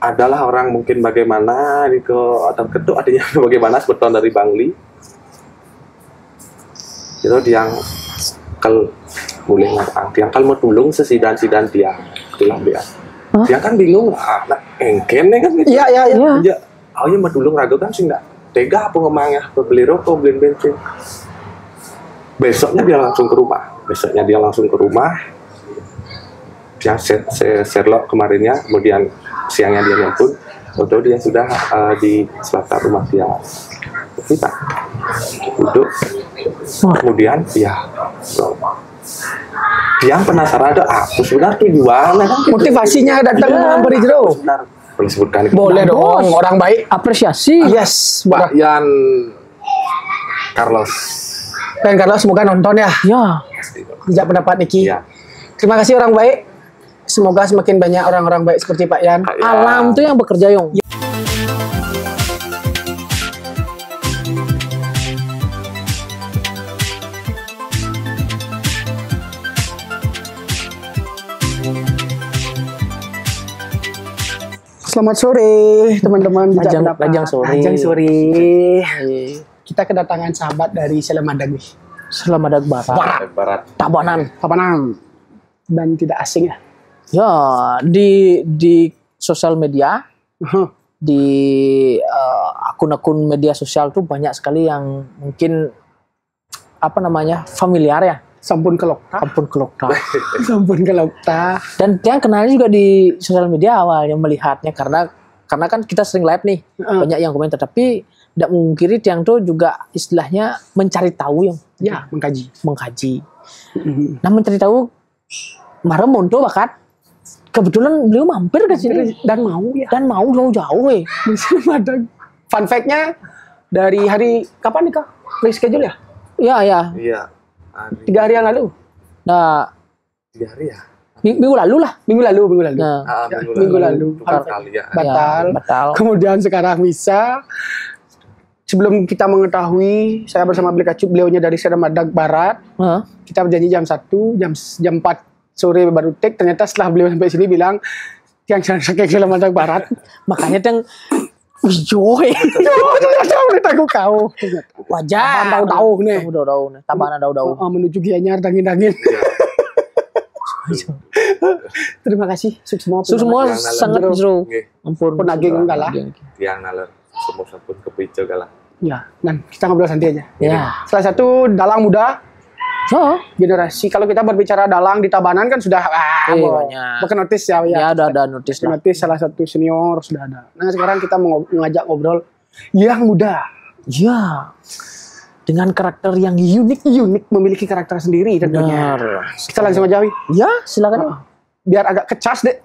adalah orang mungkin bagaimana di ke atau kedua adanya bagaimana sebetulnya dari Bangli itu dia kalau boleh ngapang dia kalau mau tulung sesidan dia bilang dia kan bingung engken kan Iya. ya oh ya mau tulung ragu kan sih enggak tega apa ngomongnya beli rokok beli bensin. Besoknya dia langsung ke rumah yang Sherlock kemarinnya, kemudian siangnya dia nelpon, atau dia sudah di selatan rumah dia kita duduk, kemudian ya dia penasaran ada aku sebenarnya tujuannya kan Motivasinya datang menghampiri Jero. Boleh sebutkan Boleh dong, orang baik. Apresiasi. Yes, Pak Yan Carlos. Dan Carlos semoga nonton ya. Ya. Jejak pendapat Niki. Ya. Terima kasih orang baik. Semoga semakin banyak orang-orang baik seperti Pak Yan. Pak Yan. Alam tuh yang bekerja, Yong. Selamat sore teman-teman Jejak Pendapat. Lajang sore. Lajang sore. Kita kedatangan sahabat dari Selamadag nih. Selamadag Barat. Tabanan. Dan tidak asing ya. Ya, di sosial media, di akun-akun media sosial tuh banyak sekali yang mungkin familiar ya. Sampun kelokta. Sampun kelokta. Dan yang kenalnya juga di sosial media awalnya melihatnya karena kan kita sering live nih, banyak yang komentar, tapi tidak memungkiri yang tuh juga istilahnya mencari tahu yang Ya, mengkaji. Nah, mencari tahu Maremon tuh bakat. Kebetulan beliau mampir ke sini Dan mau jauh-jauh di Selamadag. Fun fact-nya dari hari kapan nih Kak? Reschedule ya? Iya. 3 hari yang lalu. Nah, 3 hari ya. minggu lalu lah. Minggu lalu. Nah, Minggu lalu. Kali ya. Batal. Kemudian sekarang bisa. Sebelum kita mengetahui, saya bersama beliaunya dari Selamadag Barat. Kita berjanji jam 1, jam 4 sore baru take. Ternyata setelah beliau sampai sini bilang yang saking Selamadag Barat. Makanya yang Joy. Udah tahu kau. Wajar. Tahu nih. Tabana daun. Menuju Gianyar dangin-dangin. Terima kasih semua sangat seru. Ampun ageng enggak lah. Yang nalar semua sabun kepicu galah. Ya, dan kita ngobrol santai aja. Ya. Salah satu dalang muda generasi. Kalau kita berbicara dalang di Tabanan kan sudah banyak. Bukan notis ya. Ya ada notis lah. Notis salah satu senior sudah ada. Nah, sekarang kita mau ngajak ngobrol yang muda. Ya. Dengan karakter yang unik, memiliki karakter sendiri tentunya. Kita langsung aja, Wi. Ya, silakan. Biar agak kecas deh.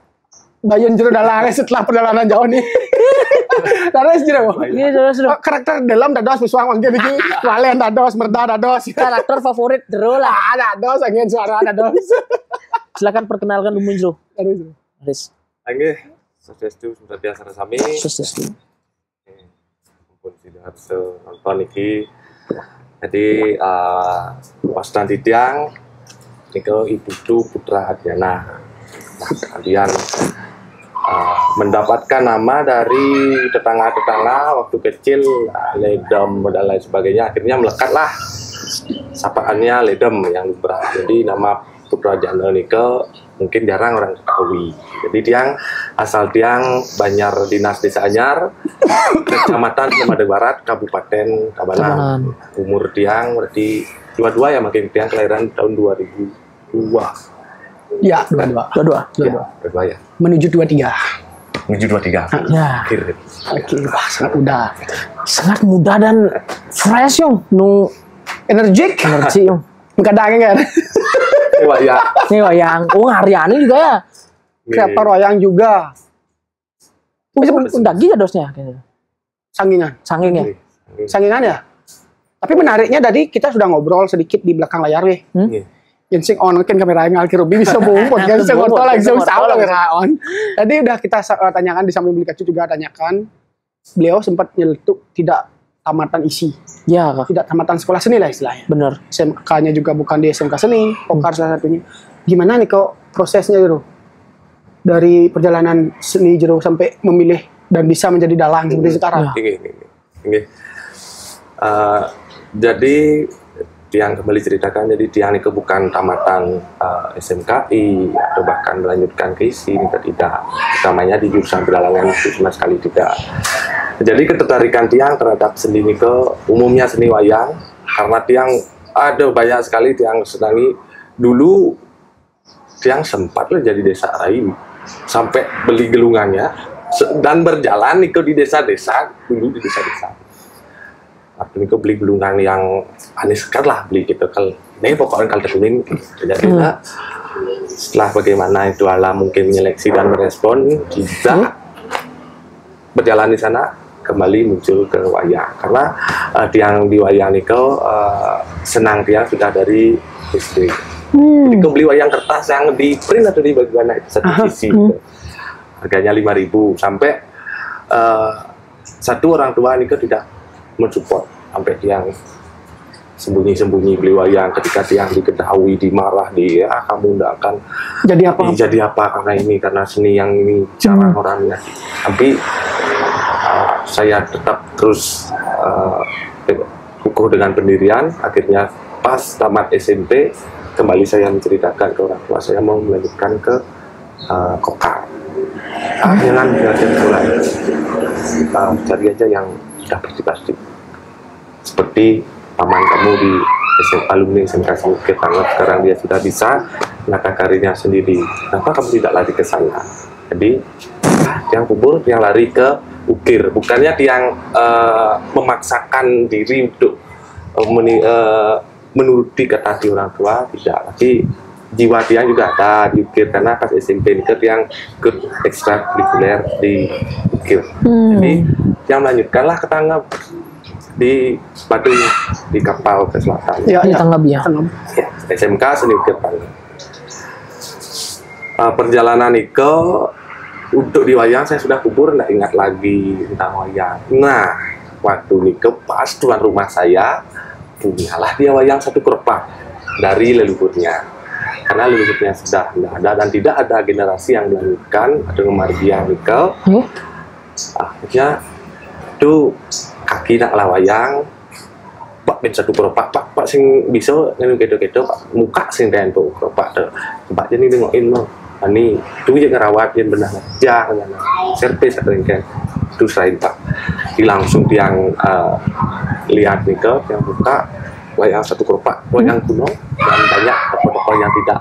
Bayun jero dalang setelah perjalanan jauh nih. Dados jero. Iya, jero. Karakter dalam dados musuang mangke iki. Walen dados, merda dados. Karakter favorit jero lah. Dados angin suara dados. Silakan perkenalkan umum jero. Aris. Nggih, Swastiastu sudah biasa sami. Swastiastu. Mumpun tidak nonton iki. Jadi pas nanti tiang niku Ibu Putra Adiana. Kalian mendapatkan nama dari tetangga-tetangga waktu kecil, Ledem dan lain sebagainya. Akhirnya melekatlah sapaannya Ledem yang berat. Jadi nama Putra Adiana niku mungin jarang orang ketahui. Jadi asal tiang Banjar Dinas Desa Anyar, Kecamatan Selamadag Barat, Kabupaten Tabanan. Umur tiang berarti 22 ya, makin tiang kelahiran tahun 2002. Ya, 22 ya. Menuju 23. Ya. Akhir. Oke, sangat muda. Sangat muda dan fresh yung. Energi yung. Kadang kan. Nih wayang. Haryani juga ya. Kreator wayang juga. Bisa undagi ya dosnya. Sangingan ya. Tapi menariknya tadi kita sudah ngobrol sedikit di belakang layar weh. Yang sing on kan kamera yang alki Ruby bisa bumpun kan bisa ngotol langsung tahu kamera on. Tadi udah kita tanyakan di samping beli kacu juga tanyakan. Beliau sempat nyeletuk tidak tamatan isi. Ya, tidak tamatan sekolah seni lah istilahnya. Bener. SMK-nya juga bukan di SMK seni, Pokar salah satunya. Gimana nih kok prosesnya gitu? dari perjalanan seni jero sampai memilih dan bisa menjadi dalang seperti sekarang? Ini. Jadi Tiang kembali ceritakan, jadi Tiang ini bukan tamatan SMKI atau bahkan melanjutkan ke ISI, tidak. Utamanya di jurusan pedalangan itu sama sekali tidak. Jadi ketertarikan Tiang terhadap seni ini umumnya seni wayang, karena Tiang ada banyak sekali Tiang senangi. Dulu Tiang sempat jadi desa Rai, sampai beli gelungannya dan berjalan nih di desa-desa, dulu di desa-desa. Waktu itu beli gelungan yang aneh sekali lah, beli gitu. Ini pokoknya kalau terkuning, jadi setelah bagaimana itu ala mungkin menyeleksi dan merespon, kita berjalan di sana kembali muncul ke wayang. Karena Tiang di wayang itu senang Tiang sudah dari istri. Jadi beli wayang kertas yang di print atau di bagaimana itu satu sisi. Gitu. Harganya 5.000 sampai satu orang tua ini tidak mensupport, sampai Tiang sembunyi-sembunyi beli wayang. Ketika Tiang diketahui, dimarah, kamu tidak akan jadi apa karena seni yang ini cara orangnya. Tapi saya tetap terus kukuh dengan pendirian. Akhirnya pas tamat SMP kembali saya menceritakan ke orang tua saya mau melanjutkan ke Kokar. Jangan mulai kita cari aja yang sudah pasti. Seperti paman kamu di alumni SMK Singkir banget, sekarang dia sudah bisa menata karirnya sendiri. Kenapa kamu tidak lari ke sana? Jadi Tiang kubur, Tiang lari ke ukir. Bukannya Tiang memaksakan diri untuk menuruti kata orang tua, tidak. Tapi jiwa Tiang juga ada di ukir, karena pas SMP ini Tiang ikut ekstrakurikuler di ukir. Jadi Tiang melanjutkanlah ke Tanggap di Batu, di kapal ke selatan. Ya, di Tanggap ya. SMK Seni Ukir Tanggap. Perjalanan itu untuk di wayang saya sudah kubur, tidak ingat lagi tentang wayang. Nah, waktu itu pas tuan rumah saya punyalah dia wayang satu keropak dari leluhurnya. Karena leluhurnya sudah tidak ada dan tidak ada generasi yang melanjutkan atau memargian nikel. Akhirnya itu kaki nak lawayang pak ben satu keropak pak sing bisa ngene gitu pak muka sing den tuh keropak tuh pak jadi nengokin lo ani itu yang ngerawat yang benar aja kan servis sering kan itu selain pak langsung Tiang lihat nih yang buka wayang satu keropak wayang kuno dan banyak tokoh-tokoh yang tidak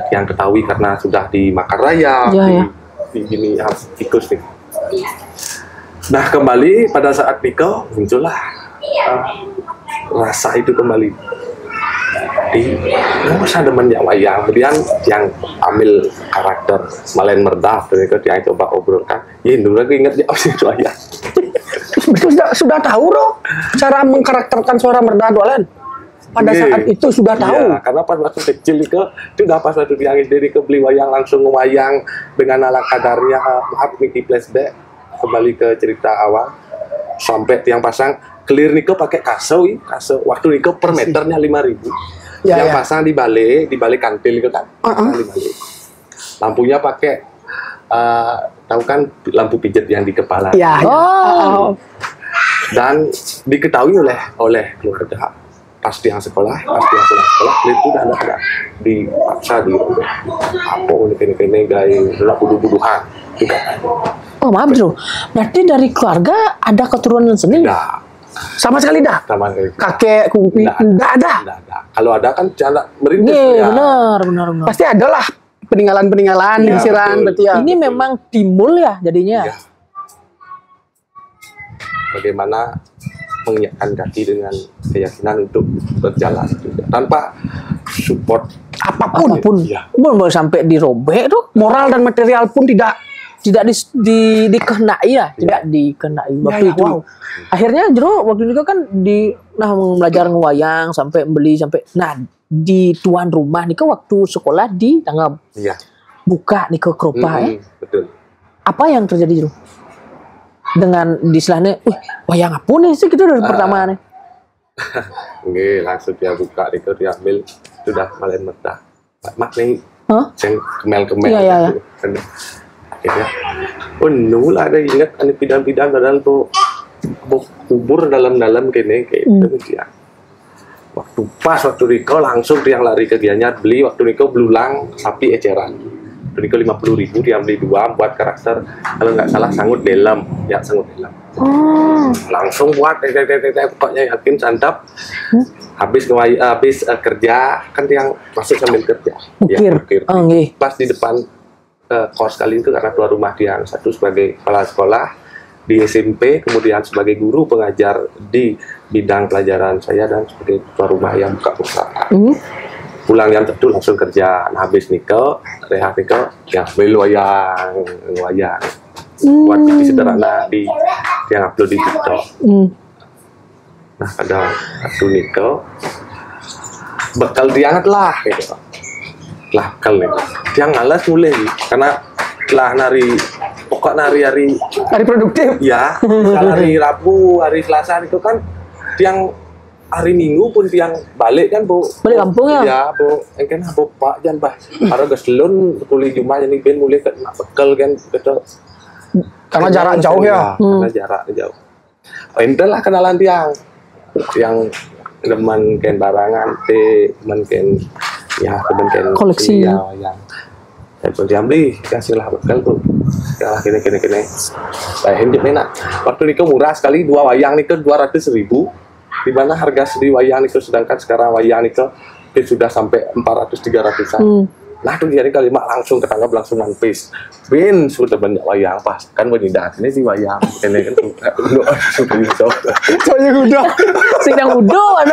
yang ketahui karena sudah dimakan raya di gini tikus nih. Nah kembali pada saat nikah muncullah rasa itu kembali di masa demennya wayang. Kemudian yang ambil karakter Malen Merdah itu yang coba obrolkan ya dulu lagi ingat dia itu wayang. sudah tahu loh cara mengkarakterkan suara Merdah Dolen pada saat itu sudah tahu. Karena pas waktu kecil itu udah pas waktu Tiang SD beli wayang langsung wayang dengan ala kadarnya. Maaf Niki flashback kembali ke cerita awal sampai Tiang pasang clear niko pakai kaso waktu niko per meternya 5.000 yang pasang di balik kantil itu kan di balik lampunya pakai tahu kan lampu pijet yang di kepala dan diketahui oleh keluarga pas Tiang sekolah clear itu udah ada dipaksa di apa ini gaya buduh-buduhan juga. Oh maaf bro, berarti dari keluarga ada keturunan seni? Tidak. Sama sekali dah. Kakek, kupi, tidak ada. Kalau ada kan cara merintis ya. Benar. Pasti ada lah peninggalan sisiran berarti ya. Ini memang timbul ya jadinya. Ya. Bagaimana menginjakkan kaki dengan keyakinan untuk berjalan tanpa support apapun. Ya. Belum sampai dirobek tuh. Moral dan material pun tidak dikenai ya, tidak dikenai waktu itu. Wow. Akhirnya Jero waktu itu kan belajar ngewayang sampai beli sampai di tuan rumah nih waktu sekolah di Tanggap. Iya. Buka nih ke keropak Betul. Apa yang terjadi Jero? Dengan istilahnya, wayang apa nih sih gitu dari pertama nih. Oke, langsung dia buka dia ambil sudah Malen Merdah. Mak nih. Yang kemel-kemel. Iya. akhirnya lah ada ingat ada bidang-bidang padahal tuh kubur dalam-dalam kayak gitu ya. Waktu Riko langsung dia lari ke Gianyar beli, waktu Riko belulang sapi eceran. Waktu Riko 50.000 dia beli 2 buat karakter, kalau nggak salah sangut dalam, ya sangut dalam. Langsung buat pokoknya yakin santap. Habis kerja kan yang masuk sambil kerja. Ukir. Ya, pas di depan kos kali itu karena keluar rumah dia satu sebagai kepala sekolah di SMP, kemudian sebagai guru pengajar di bidang pelajaran saya dan sebagai ketua rumah yang buka usaha. Pulang jam 1 langsung kerja. Nah, habis rehat ya beli wayang. Buat lebih sederhana yang upload di TikTok. Nah, ada satu bekal diangat lah gitu. Lah bekal nih. Dia ngalas mulai karena lah hari produktif ya, hari Rabu, hari Selasa itu kan tiang hari Minggu pun tiang balik kan balik kampung ya? Ya kan Pak jan bah harus geselun kuliah Jumat jadi ben mulai kena bekal kan gitu karena jarak jauh ya. Karena jarak jauh itulah kenalan yang demen ken barangan demen ken ya demen ken koleksi ya yang saya diam beli kasihlah bekal tuh ya kene saya hendak enak waktu itu murah sekali 2 wayang itu 200.000 di mana harga sedih wayang itu sedangkan sekarang wayang itu sudah sampai 400-300an. Nah tuh jadi kali langsung ketangkap langsung manpis bin sudah banyak wayang pas kan menyidak ini sih wayang ini kan sudah bisa soalnya udah sedang udah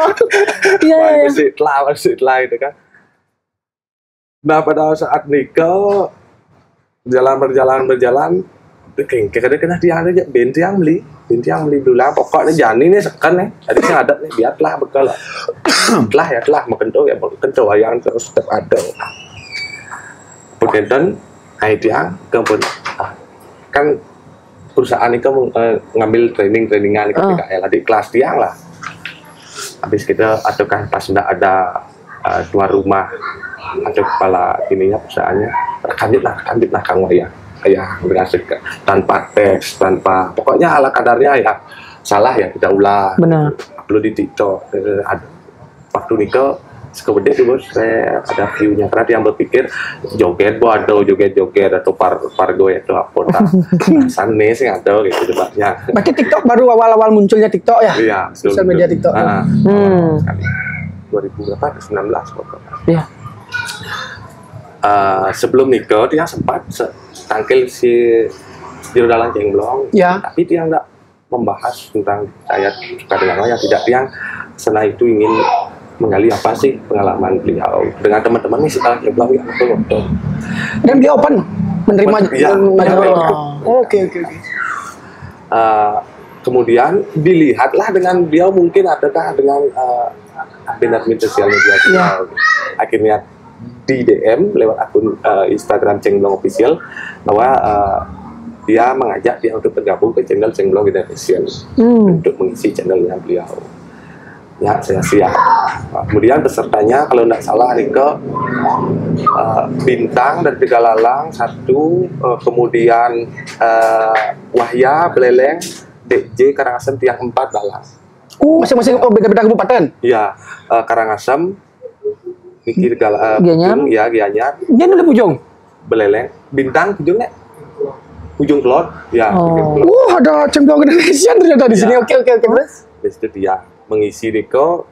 iya setelah itu kan. Nah pada saat nikah berjalan kadang kena dia ada binti yang beli berulang pokoknya jani nih sekan nih tadi saya ada nih biarlah bekal lah makan tuh ya makan tuh wayang terus tetap ada kemudian dia kemudian kan perusahaan itu ngambil trainingan di PKL di kelas tiang lah habis kita atau kan pas tidak ada tuan rumah ada kepala ininya perusahaannya rekandit lah kang wayang kayak berhasil tanpa teks pokoknya ala kadarnya ya salah ya kita ulang benar upload di TikTok waktu nikah sekebede itu bos saya ada view-nya karena dia berpikir joget atau pargo itu apa sana sih ada gitu coba berarti TikTok baru awal munculnya TikTok ya? Iya sosial media TikTok 2000 berapa 19 pokoknya iya. Sebelum nikah dia sempat tangkil si Jero Dalang Cengblong, tapi dia nggak membahas tentang saya suka dengan wayang, tidak yang setelah itu ingin menggali apa sih pengalaman beliau dengan teman-teman nih setelah Cengblong ya betul. Dan dia open menerima Oke. Kemudian dilihatlah dengan beliau mungkin adakah dengan admin sosial media akhirnya di DM lewat akun Instagram Cengblong Official bahwa dia mengajak dia untuk bergabung ke channel Cengblong Official untuk mengisi channelnya beliau. Ya saya siap. Kemudian pesertanya kalau tidak salah Riko Bintang dan Tiga Lalang 1, kemudian Wahya Beleleng, DJ Karangasem Tiang 4 Dalang. Masing-masing beda-beda kabupaten. Iya, Karangasem Mikir Gianyar. Gianyar. Dia nulis Pujung. Beleleng, Bintang Pujungnya. Pujung Klot, ya. Ada Cengblong Indonesia ternyata di sini. Oke. Terus itu dia mengisi Riko,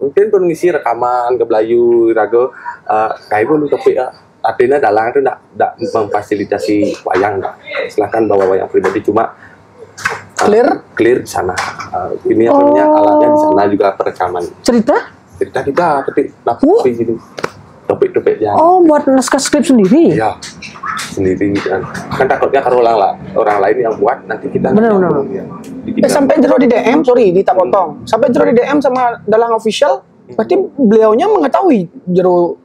mungkin mengisi rekaman ke Belayu, Rago, kayak pun topik artinya Dalang itu tidak memfasilitasi wayang, silakan bawa wayang pribadi cuma clear di sana. Ini namanya alatnya di sana juga perekaman. Cerita kita ketik gitu topik-topiknya. Buat naskah skrip sendiri? Iya, sendiri kan takutnya kalau orang lain yang buat nanti kita benar. Sampai Jero di DM, sorry kita potong. Sampai Jero di DM sama Dalang Official, berarti beliaunya mengetahui Jero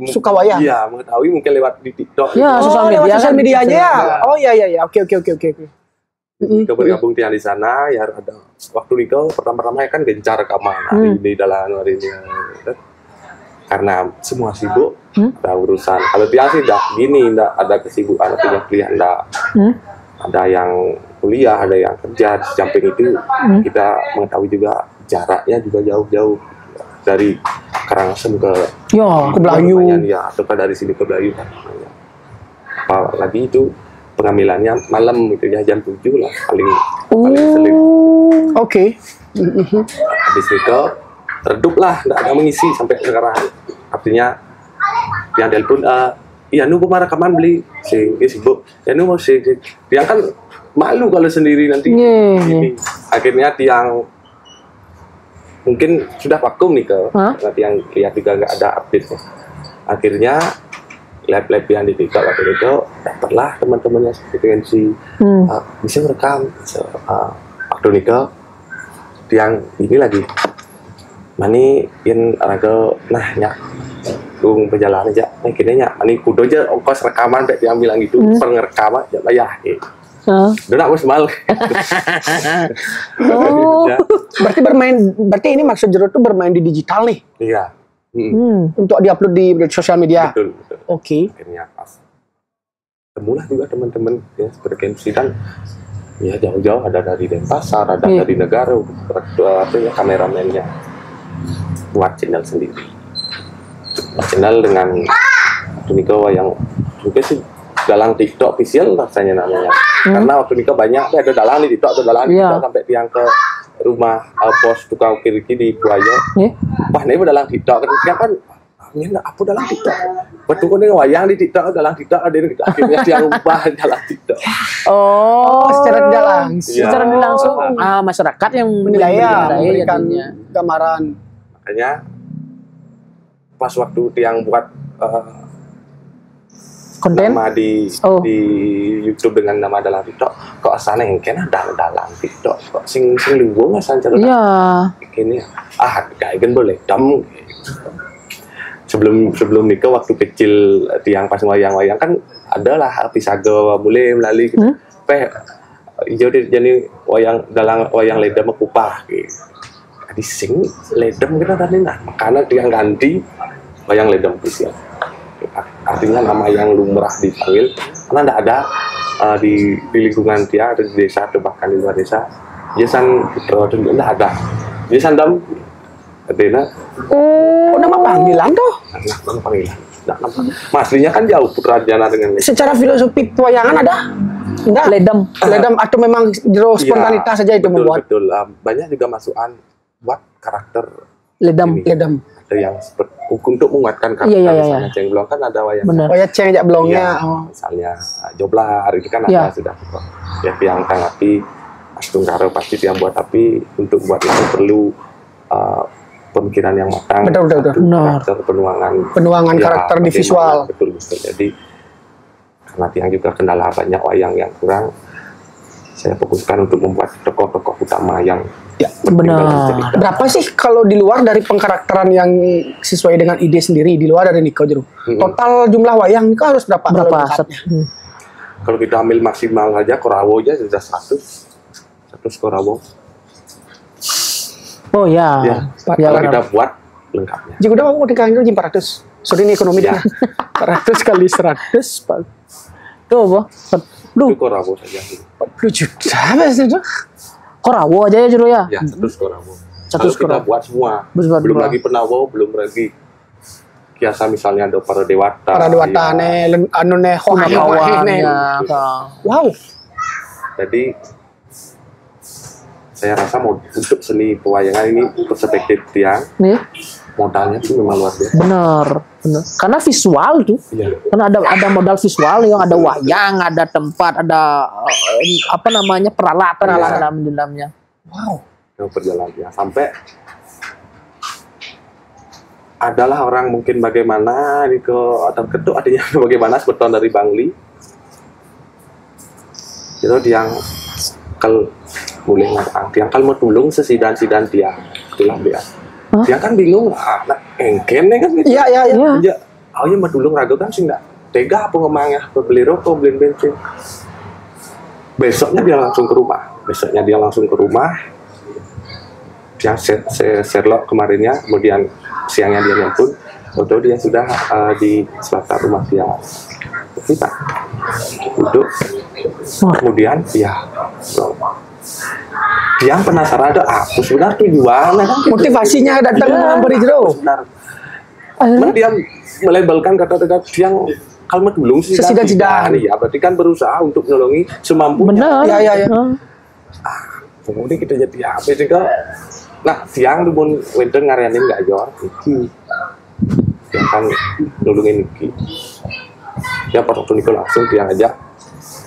suka wayang. Iya, mengetahui mungkin lewat di TikTok. Ya, sosial medianya ya. Oh iya. Oke. Bergabung di sana ya ada waktu itu pertama-tama kan gencar rekaman hari ini. karena semua sibuk, ada urusan. Kalau dia sih enggak ada kesibukan, punya pilihan enggak. Ada yang kuliah, ada yang kerja. Di samping itu kita mengetahui juga jaraknya juga jauh-jauh dari Karangasem ke Belayu. Ya, atau dari sini ke Belayu kan. Apalagi itu pengambilannya malam gitu ya, jam 7 lah paling seling. Oke. Habis itu redup lah, nggak ada mengisi sampai sekarang. Artinya yang telepon, iya nunggu rekaman beli, sibuk. Ya nunggu dia kan malu kalau sendiri nanti. Ini. Akhirnya tiang mungkin sudah vakum nih nanti yang lihat juga nggak ada update. Akhirnya live yang di TikTok waktu itu dapatlah teman-temannya seperti bisa merekam. Waktu nikah tiang ini lagi mani in raga nahnya dung perjalanan aja kayaknya mani kudo aja ongkos rekaman kayak yang bilang gitu pengerekaman aja bayar udah nak bos mal. Berarti ini maksud Jero tuh bermain di digital nih. Iya. Untuk diupload di sosial media. Betul. Oke. Akhirnya pas temulah juga teman-teman ya bergengsi dan ya jauh-jauh ada dari Denpasar, ada dari negara, artinya kameramennya buat channel sendiri. Channel dengan Tuniko yang juga sih dalang TikTok official rasanya namanya. Karena waktu nikah banyak ada dalang di TikTok, sampai tiang ke rumah bos tukang kiri di Buaya. Wah, ini dalang TikTok kan ini apa dalang TikTok? Betul kan wayang di TikTok dalang TikTok ada yang akhirnya tiang ubah dalang TikTok. Secara tidak langsung. Ya. Secara tidak langsung masyarakat yang menilai memberikan gambaran. Makanya pas waktu tiang buat konten nama di YouTube dengan nama dalang TikTok, kok asane engken dalang TikTok kok sing luwung asan cara. Iya. Ini kayak kan boleh dam. Sebelum nikah waktu kecil tiang pas wayang-wayang kan adalah pisago mulai melalui gitu. Hijau jadi wayang ledam kupah gitu. Di sing ledam kita tadi karena dia ganti wayang ledam official. Artinya nama yang lumrah dipanggil karena tidak ada di lingkungan dia atau di desa atau bahkan di luar desa Jason Putra itu tidak ada Jason Dam artinya nama panggilan tuh nama panggilan aslinya kan jauh Putra Jana dengan secara filosofi pewayangan ada enggak ledam atau memang Jero spontanitas saja itu membuat betul banyak juga masukan buat karakter ledam ada yang untuk menguatkan karakter misalnya Ceng Blong kan ada wayang Ceng Jak Blongnya misalnya Joblar itu kan ada sudah ya yang tanggapi Astung Karo pasti yang buat tapi untuk buat itu perlu pemikiran yang matang betul karakter penuangan karakter di visual betul jadi karena tiang juga kendala banyak wayang yang kurang saya fokuskan untuk membuat tokoh-tokoh utama yang benar. Berapa sih kalau di luar dari pengkarakteran yang sesuai dengan ide sendiri di luar dari Niko Jero? Total jumlah wayang Niko harus berapa? Kalau kita ambil maksimal aja Korawo aja sudah 100 Korawo. Oh ya. Kalau kita buat lengkapnya. Jika udah mau dikali 400. Sorry ini ekonomi dia. 400 kali 100 Pak. Tuh, Boh. Itu Korawo saja. 40 juta biasanya tuh. Korawo aja ya Jero ya? Ya, 100 Korawo. Kalau kita buat semua. Belum lagi Penawo, belum lagi kiasa misalnya ada para dewata. Anu ne wow. Jadi saya rasa untuk seni pewayangan ini perspektif tiang modalnya itu memang luar biasa. Benar. Karena visual tuh, karena ada modal visual yang ada wayang, ada tempat, ada peralatan di dalamnya. Wow. Yang perjalanannya sampai adalah orang mungkin bagaimana ini atau ketuk artinya bagaimana sebetulnya dari Bangli. Itu yang mulai yang kalau mau tulung sesidan tiang itulah dia. Dia kan bingung, engken kan gitu. Iya. Ya mau tulung ragu kan sih enggak tega apa ngomongnya, beli rokok, beli bensin. Besoknya dia langsung ke rumah. Yang Sherlock kemarinnya, kemudian siangnya dia nelpon, foto dia sudah di selatan rumah dia kita duduk, kemudian ya dia penasaran ada aku sebenarnya tujuannya kan Motivasinya datang memberi jero. Akhirnya dia melabelkan kata-kata yang kalimat belum sih Sesidan-sidan. ya berarti kan berusaha untuk menolongi semampunya. Benar. Ya. Kemudian kita jadi apa sih kak? Nah tiang tuh pun wenten ngarianin nggak jor, iki yang kan nulungin iki. Ya pas waktu itu langsung tiang aja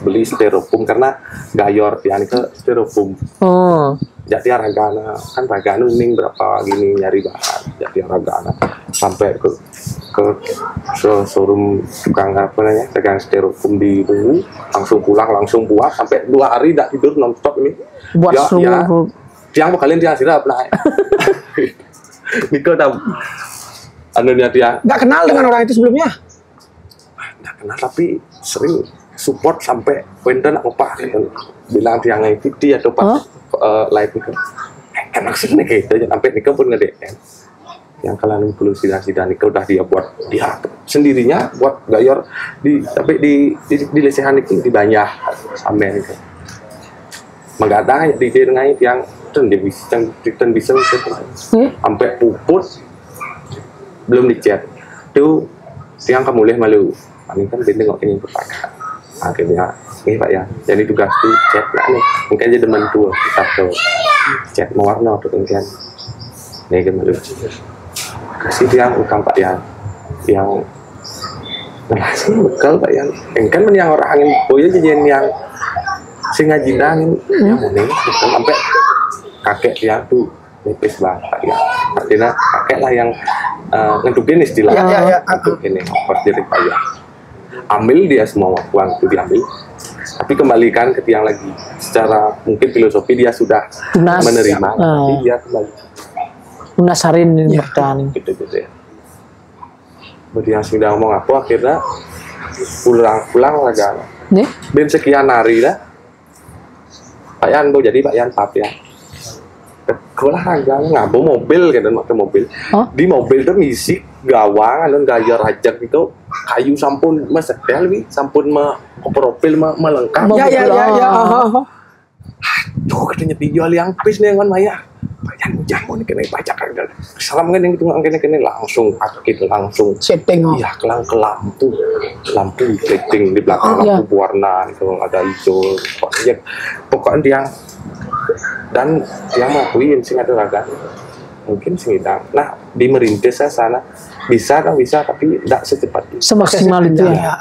beli styrofoam karena gayor tiang ke styrofoam. Jadi ragana kan ragana ning berapa gini nyari bahan. Jadi ragana sampai ke showroom tukang apa namanya dagang styrofoam di Bungu, langsung pulang langsung buat sampai 2 hari tidak tidur nonstop ini. Buat ya tiang kalian dia hasilnya apa? Niko tahu anunya dia Nggak kenal dengan orang itu sebelumnya. nggak kenal tapi sering support sampai wenten apa bilang tiangnya itu dia atau pas live itu kan maksudnya gitu sampai Niko pun nge-DM yang kalian belum sidang Niko udah dia buat dia sendirinya buat gayor tapi di lesehan itu di banyak sampai itu menggadang di dengan yang bisa sampai puput belum dicat itu yang kamu lihat malu ini kan bintang kok ini berpakai akhirnya ini Pak ya jadi tugas itu chat lah nih mungkin aja demen tua kita tuh chat mewarna tuh kan nih kan malu kasih yang utang Pak ya yang langsung bekal Pak yang kan yang orang angin boya jadi yang sengaja angin yang mana sampai kakek dia tuh nipis banget Pak ya artinya kakek lah yang ngedukin istilahnya ngedukin pas jadi Pak ya ambil dia semua uang itu diambil tapi kembalikan ke tiang lagi secara mungkin filosofi dia sudah menerima tapi dia kembali lunasarin bertani gitu ya kemudian sudah ngomong apa akhirnya pulang lagi nih ben sekian hari lah Pak Yan mau jadi Pak Yan pap ya olahraga ngabo mobil kan pakai mobil di mobil tuh ngisi gawang dan gaya rajak itu kayu sampun mesetel wi sampun profil melengkap Ya. tuh katanya dijual yang pis nih kan Maya Pak Yan mau nih kena pajak kan salam kan yang itu kena langsung aktif langsung setting iya kelang ke lampu lighting di belakang lampu warna itu ada hijau pokoknya dia dan yang makuin sih ada raga mungkin sih nah di merintis sana bisa tapi tidak secepat itu semaksimal itu ya.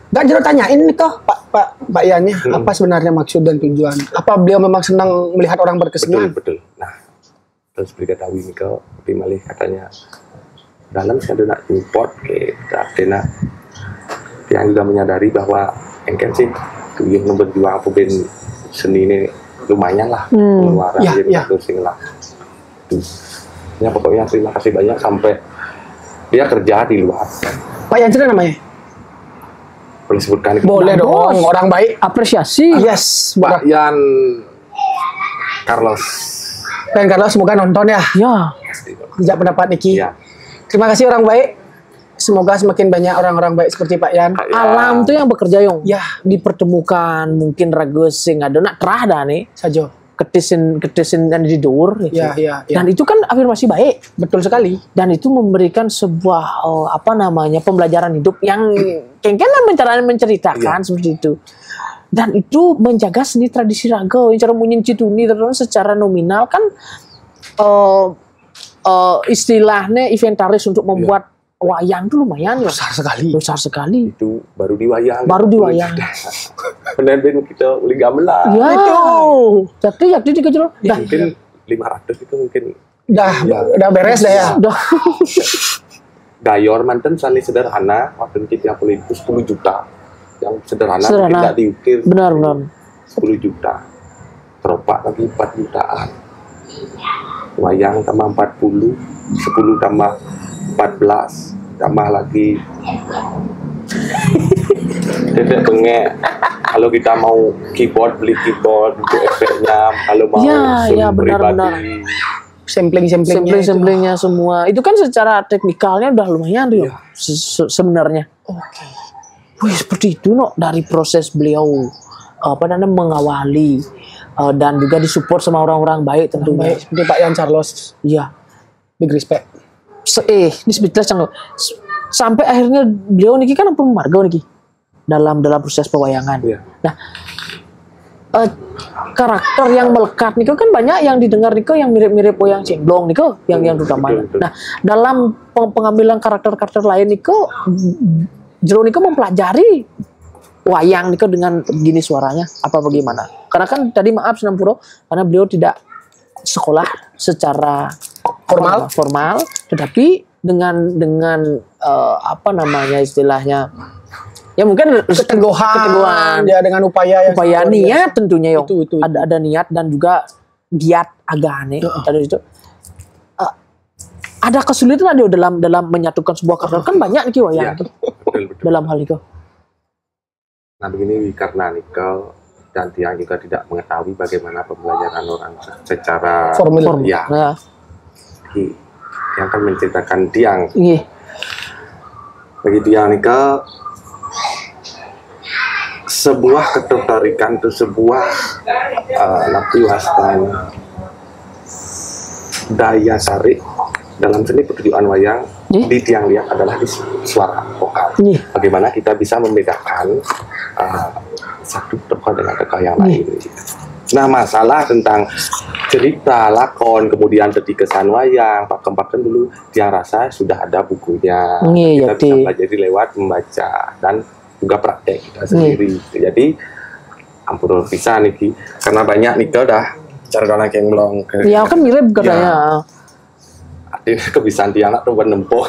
Nggak jero tanyain nih kok Pak Yannya apa sebenarnya maksud dan tujuan apa beliau memang senang melihat orang berkesenian betul nah terus beliau tahu ini kok tapi malih katanya dalam saya nak import artinya yang juga menyadari bahwa engken sih yang berjuang apa ben seni ini lumayan lah pengeluaran jadi pusing lah ya pokoknya terima kasih banyak sampai dia kerja di luar Pak Yan cerita namanya boleh sebutkan boleh dong orang baik apresiasi yes Pak Yan Carlos semoga nonton ya jejak pendapat Niki terima kasih orang baik semoga semakin banyak orang-orang baik seperti Pak Yan. Alam tuh yang bekerja yang dipertemukan mungkin ragu sing ada nak terah dah nih saja ketisin dan didur ya. Dan itu kan afirmasi baik betul sekali dan itu memberikan sebuah pembelajaran hidup yang kengkelan menceritakan seperti itu dan itu menjaga seni tradisi raga yang cara munyin cituni terus secara nominal kan istilahnya inventaris untuk membuat wayang itu lumayan ya besar sekali itu baru diwayang benar-benar kita uli gamelan itu jadi tiga juta mungkin 500 itu mungkin udah beres dah ya gayor mantan sani sederhana waktu kita punya itu 10 juta yang sederhana. Tidak diukir benar 10 juta teropak lagi 4 jutaan wayang tambah 40 10 tambah 14 tambah lagi tidak bengek kalau kita mau keyboard beli keyboard untuk efeknya kalau mau pribadi sampling-samplingnya semua. Itu kan secara teknikalnya udah lumayan tuh Iya. sebenarnya. Oke. Wih, seperti itu no dari proses beliau apa namanya mengawali dan juga disupport sama orang-orang baik tentunya. Baik, seperti Pak Yan Charles. Iya. Big respect. Ini speechless Cang. Sampai akhirnya beliau niki kan ampun marga niki dalam proses pewayangan. Iya. Nah, karakter yang melekat niko kan banyak yang didengar niko yang mirip-mirip wayang cemblong niko yang terutama. Betul. Nah, dalam pengambilan karakter-karakter lain niko jero niko mempelajari wayang niko dengan gini suaranya apa bagaimana? Karena kan tadi maaf Sinampuro karena beliau tidak sekolah secara formal, tetapi dengan apa namanya istilahnya ya mungkin keteguhan ya dengan upaya niat tentunya itu. ada niat dan juga giat agane tadi itu ada kesulitan ada dalam menyatukan sebuah karakter kan banyak nih wayang Betul. dalam hal itu. Nah begini karena nikel dan Tiang juga tidak mengetahui bagaimana pembelajaran orang secara formal. Ya. Nah, Yang akan menceritakan Tiang. iya. Bagi Tiang nikel sebuah ketertarikan itu sebuah nafsu hastan daya tarik dalam seni pertunjukan wayang di Tiang lihat adalah di suara vokal. Bagaimana kita bisa membedakan satu tokoh dengan tokoh yang lain. Nah masalah tentang cerita, lakon, kemudian kesan wayang, pakem-pakem dulu Tiang rasa sudah ada bukunya. Kita bisa pelajari lewat membaca dan juga praktek kita sendiri. Jadi ampun bisa nih karena banyak nikel dah cara orang yang melong. Ya kan mirip katanya. Artinya kebiasaan Tiang nak tuh menempuh.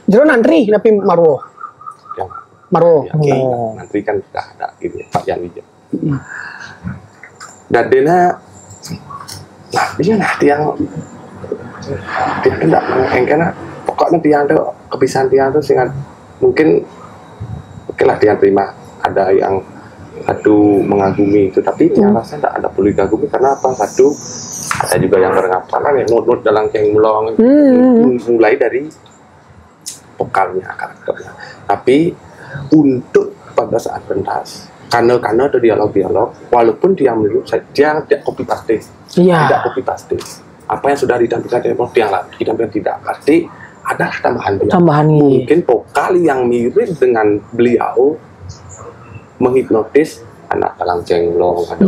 Jero nantri tapi Marwo. Marwo. Ya, nanti kan sudah ada ini Pak Yan Wijaya. Dan dena nah dia nah Tiang tidak mengengkena pokoknya Tiang tuh kebiasaan Tiang tuh sangat mungkin oke lah Tiang terima ada yang satu mengagumi itu tapi Tiang rasa tidak ada perlu dikagumi karena apa satu ada juga yang beranggapan yang nut dalam keng melong mulai dari vokalnya karakternya tapi untuk pada saat pentas karena atau dialog walaupun dia menurut saya dia tidak copy paste tidak copy paste apa yang sudah ditampilkan Tiang lagi ditampilkan tidak pasti adalah tambahan mungkin vokal yang mirip dengan beliau menghipnotis anak talang cenglong ada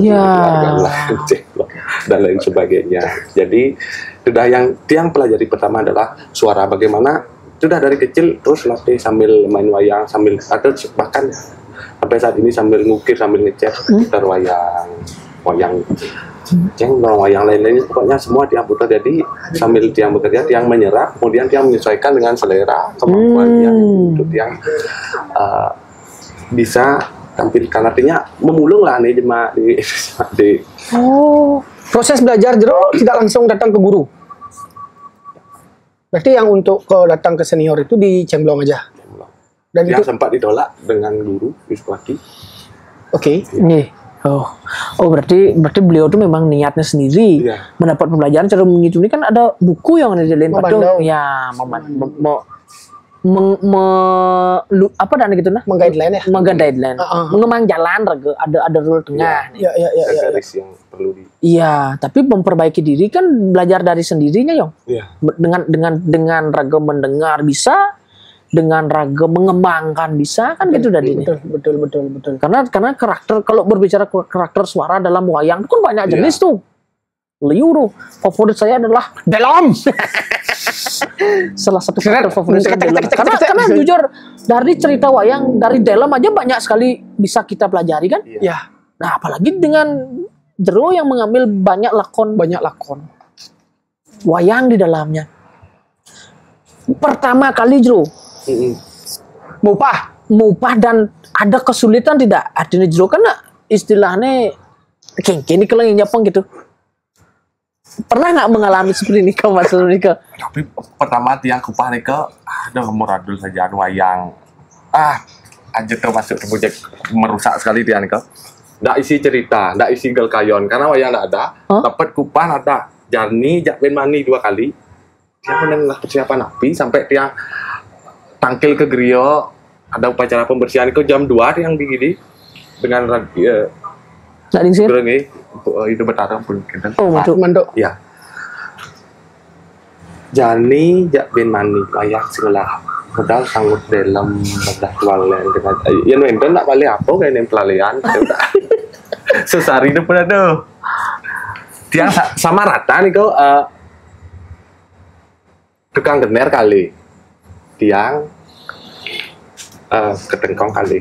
lain cenglong dan lain sebagainya. Jadi sudah yang Tiang pelajari pertama adalah suara bagaimana sudah dari kecil terus latih sambil main wayang sambil atau bahkan sampai saat ini sambil ngukir sambil ngecat gitar wayang cenglong wayang lain-lainnya pokoknya semua Tiang putar jadi sambil Tiang bekerja Tiang menyerap kemudian Tiang menyesuaikan dengan selera kemampuan Tiang untuk Tiang bisa tampilkan artinya memulung lah nih di proses belajar jero tidak langsung datang ke guru. Berarti yang untuk datang ke senior itu di cemblong aja. Dan yang itu sempat ditolak dengan guru Wiswaki. Oke. Oh berarti beliau tuh memang niatnya sendiri mendapat pembelajaran cara menyetujui kan ada buku yang ada di lain ya apa dan gitu nah mengguideline mengemang jalan ada rule tengah garis yang perlu tapi memperbaiki diri kan belajar dari sendirinya dengan raga mendengar bisa dengan raga mengembangkan bisa kan gitu tadi betul karena karakter kalau berbicara karakter suara dalam wayang itu kan banyak jenis tuh liur favorit saya adalah Delom. Salah satu karakter favorit saya karena jujur dari cerita wayang dari Delom aja banyak sekali bisa kita pelajari kan nah apalagi dengan jero yang mengambil banyak lakon wayang di dalamnya pertama kali jero mupah dan ada kesulitan tidak artinya jero kan istilahnya kini kalau yang Jepang gitu pernah nggak mengalami seperti ini kau Mas Niko? Tapi pertama Tiang kupah Niko ada meradul saja wayang aja tuh masuk ke project merusak sekali Tiang Niko nggak isi cerita nggak isi gelkayon karena wayang nggak ada dapat kupah ada Jani jak ben mani 2 kali. Dia menengah persiapan api sampai dia tangkil ke griyo. Ada upacara pembersihan itu jam 2 yang begini dengan radio. Nak dingsir? Itu bertarung pun kita. Oh, manduk. Ya. Jani jak ben mani layak sekolah. Modal sanggup dalam modah tualen dengan ya nonton nak balik apa kayak nem pelalian. Sesari itu pun ada. Dia sama rata nih kau tukang gener kali. Tiang ketengkong kali.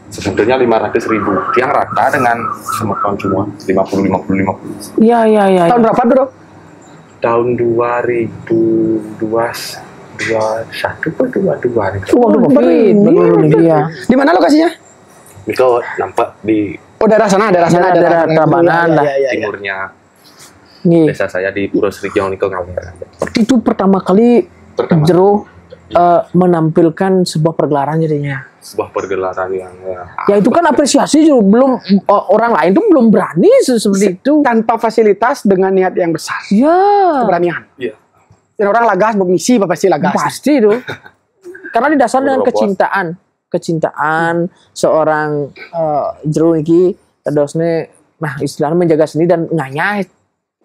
Sebetulnya 500.000. Tiang rata dengan semua tahun semua 50. Iya. Tahun berapa bro? Tahun 2021 atau 22 nih. Iya. Di mana lokasinya? Niko nampak di Daerah sana, daerah Tabanan lah. timurnya. Nih, Desa saya di Puros Region Niko Ngawer. itu pertama kali Jero menampilkan sebuah pergelaran jadinya. Sebuah pergelaran yang Ya itu kan apresiasi juga belum orang lain tuh belum berani seperti itu. Tanpa fasilitas dengan niat yang besar. Ya. Keberanian. Iya. Dan orang lagas bermisi, pasti lagas. Pasti itu. Karena didasar dengan Robot. kecintaan seorang Jero iki terusnya nah istilahnya menjaga seni dan nganyah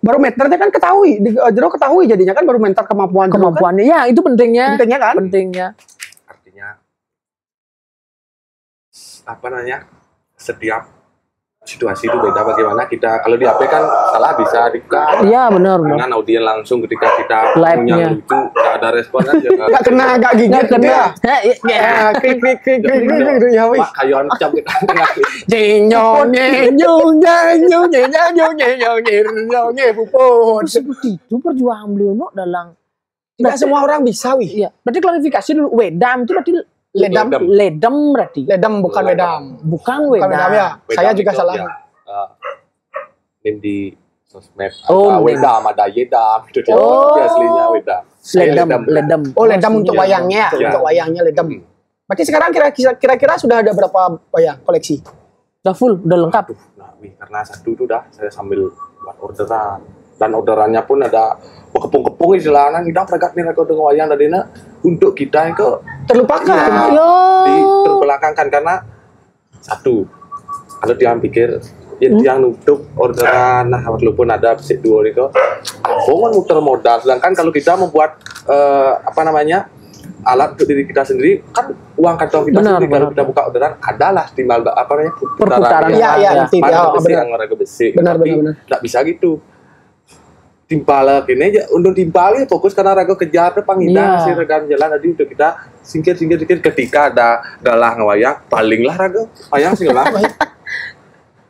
Barometernya kan ketahui, Jero ketahui jadinya kan barometer kemampuan Jero kan. kemampuannya. Ya, itu pentingnya. Pentingnya kan? Pentingnya. Artinya apa namanya? Setiap situasi itu beda bagaimana kita kalau di HP kan salah bisa dibuka Iya, benar. dengan audiens langsung ketika kita Live-nya. punya lucu nggak ada respon kan Nggak kena, nggak gigit Nggak kena. dia. Ya. Klik gitu ya wis. Mak kayon cap kita tengah Nyong puput. Seperti itu perjuangan beliau no dalam. Tidak semua orang bisa wih. Iya. Berarti klarifikasi dulu. Wedam itu berarti Ledam. ledem berarti. Ledam bukan wedam. Bukan Bukan wedam wedam. ya. Saya juga Wedam salah. itu, ya, di sosmed Oh, ada wedam ada yedam itu dia Oh. tapi aslinya wedam. Saya Ledem. Oh, ledam untuk Iya. wayangnya, Iya. untuk wayangnya ledam. Berarti sekarang kira-kira sudah ada berapa wayang koleksi? Udah full, udah lengkap. Nah, karena satu itu dah saya sambil buat orderan dan orderannya pun ada kepung-kepung istilahnya kita peragak nih rekod dengan wayang tadi untuk kita itu Terlupakan. Yo. terbelakangkan karena satu kalau dia pikir ya dia nutup orderan nah walaupun ada bisik dua itu aku kan muter modal sedangkan kalau kita membuat apa namanya alat untuk diri kita sendiri kan uang kantong kita Benar, sendiri kalau benar. kita buka orderan adalah timbal apa namanya Perputaran. Iya, iya, nanti. mana Oh, besi benar. yang mereka besi Benar, tapi benar. nggak bisa gitu timpal gini aja untuk timpalnya fokus karena raga kejar Iya. pangitan si rekan jalan tadi untuk kita singkir ketika ada galah ngewayang palinglah raga wayang sih galah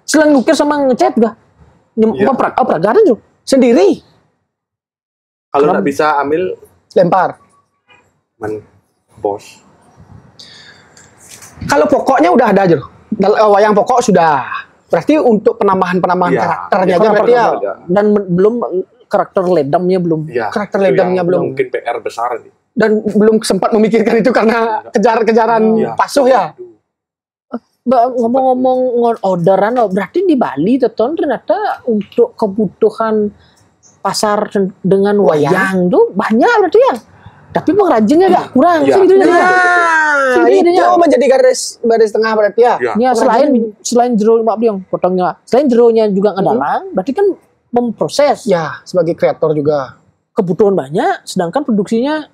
Selain ngukir sama ngecat gak? Iya. Peragaran juga. Sendiri kalau nggak bisa ambil lempar. men bos Kalau pokoknya udah ada aja loh. Wayang pokok sudah. Berarti untuk penambahan Iya. karakternya Iya, aja berarti ya. ada. Dan belum karakter ledamnya belum. Iya, Karakter itu ledamnya yang belum. mungkin PR besar nih. Dan belum sempat memikirkan itu karena kejar-kejaran Iya. pasuh ya. Ngomong-ngomong orderan, berarti di Bali teton ternyata untuk kebutuhan pasar dengan wayang tuh banyak berarti ya. Tapi pengrajinnya agak kurang. Iya. Segitu Nah, aja. Segitu itu aja. menjadi garis tengah berarti ya. Iya. Ya, selain jero maaf yang potongnya, selain jeronya juga ngadalang, berarti kan memproses Ya, sebagai kreator juga. kebutuhan banyak, sedangkan produksinya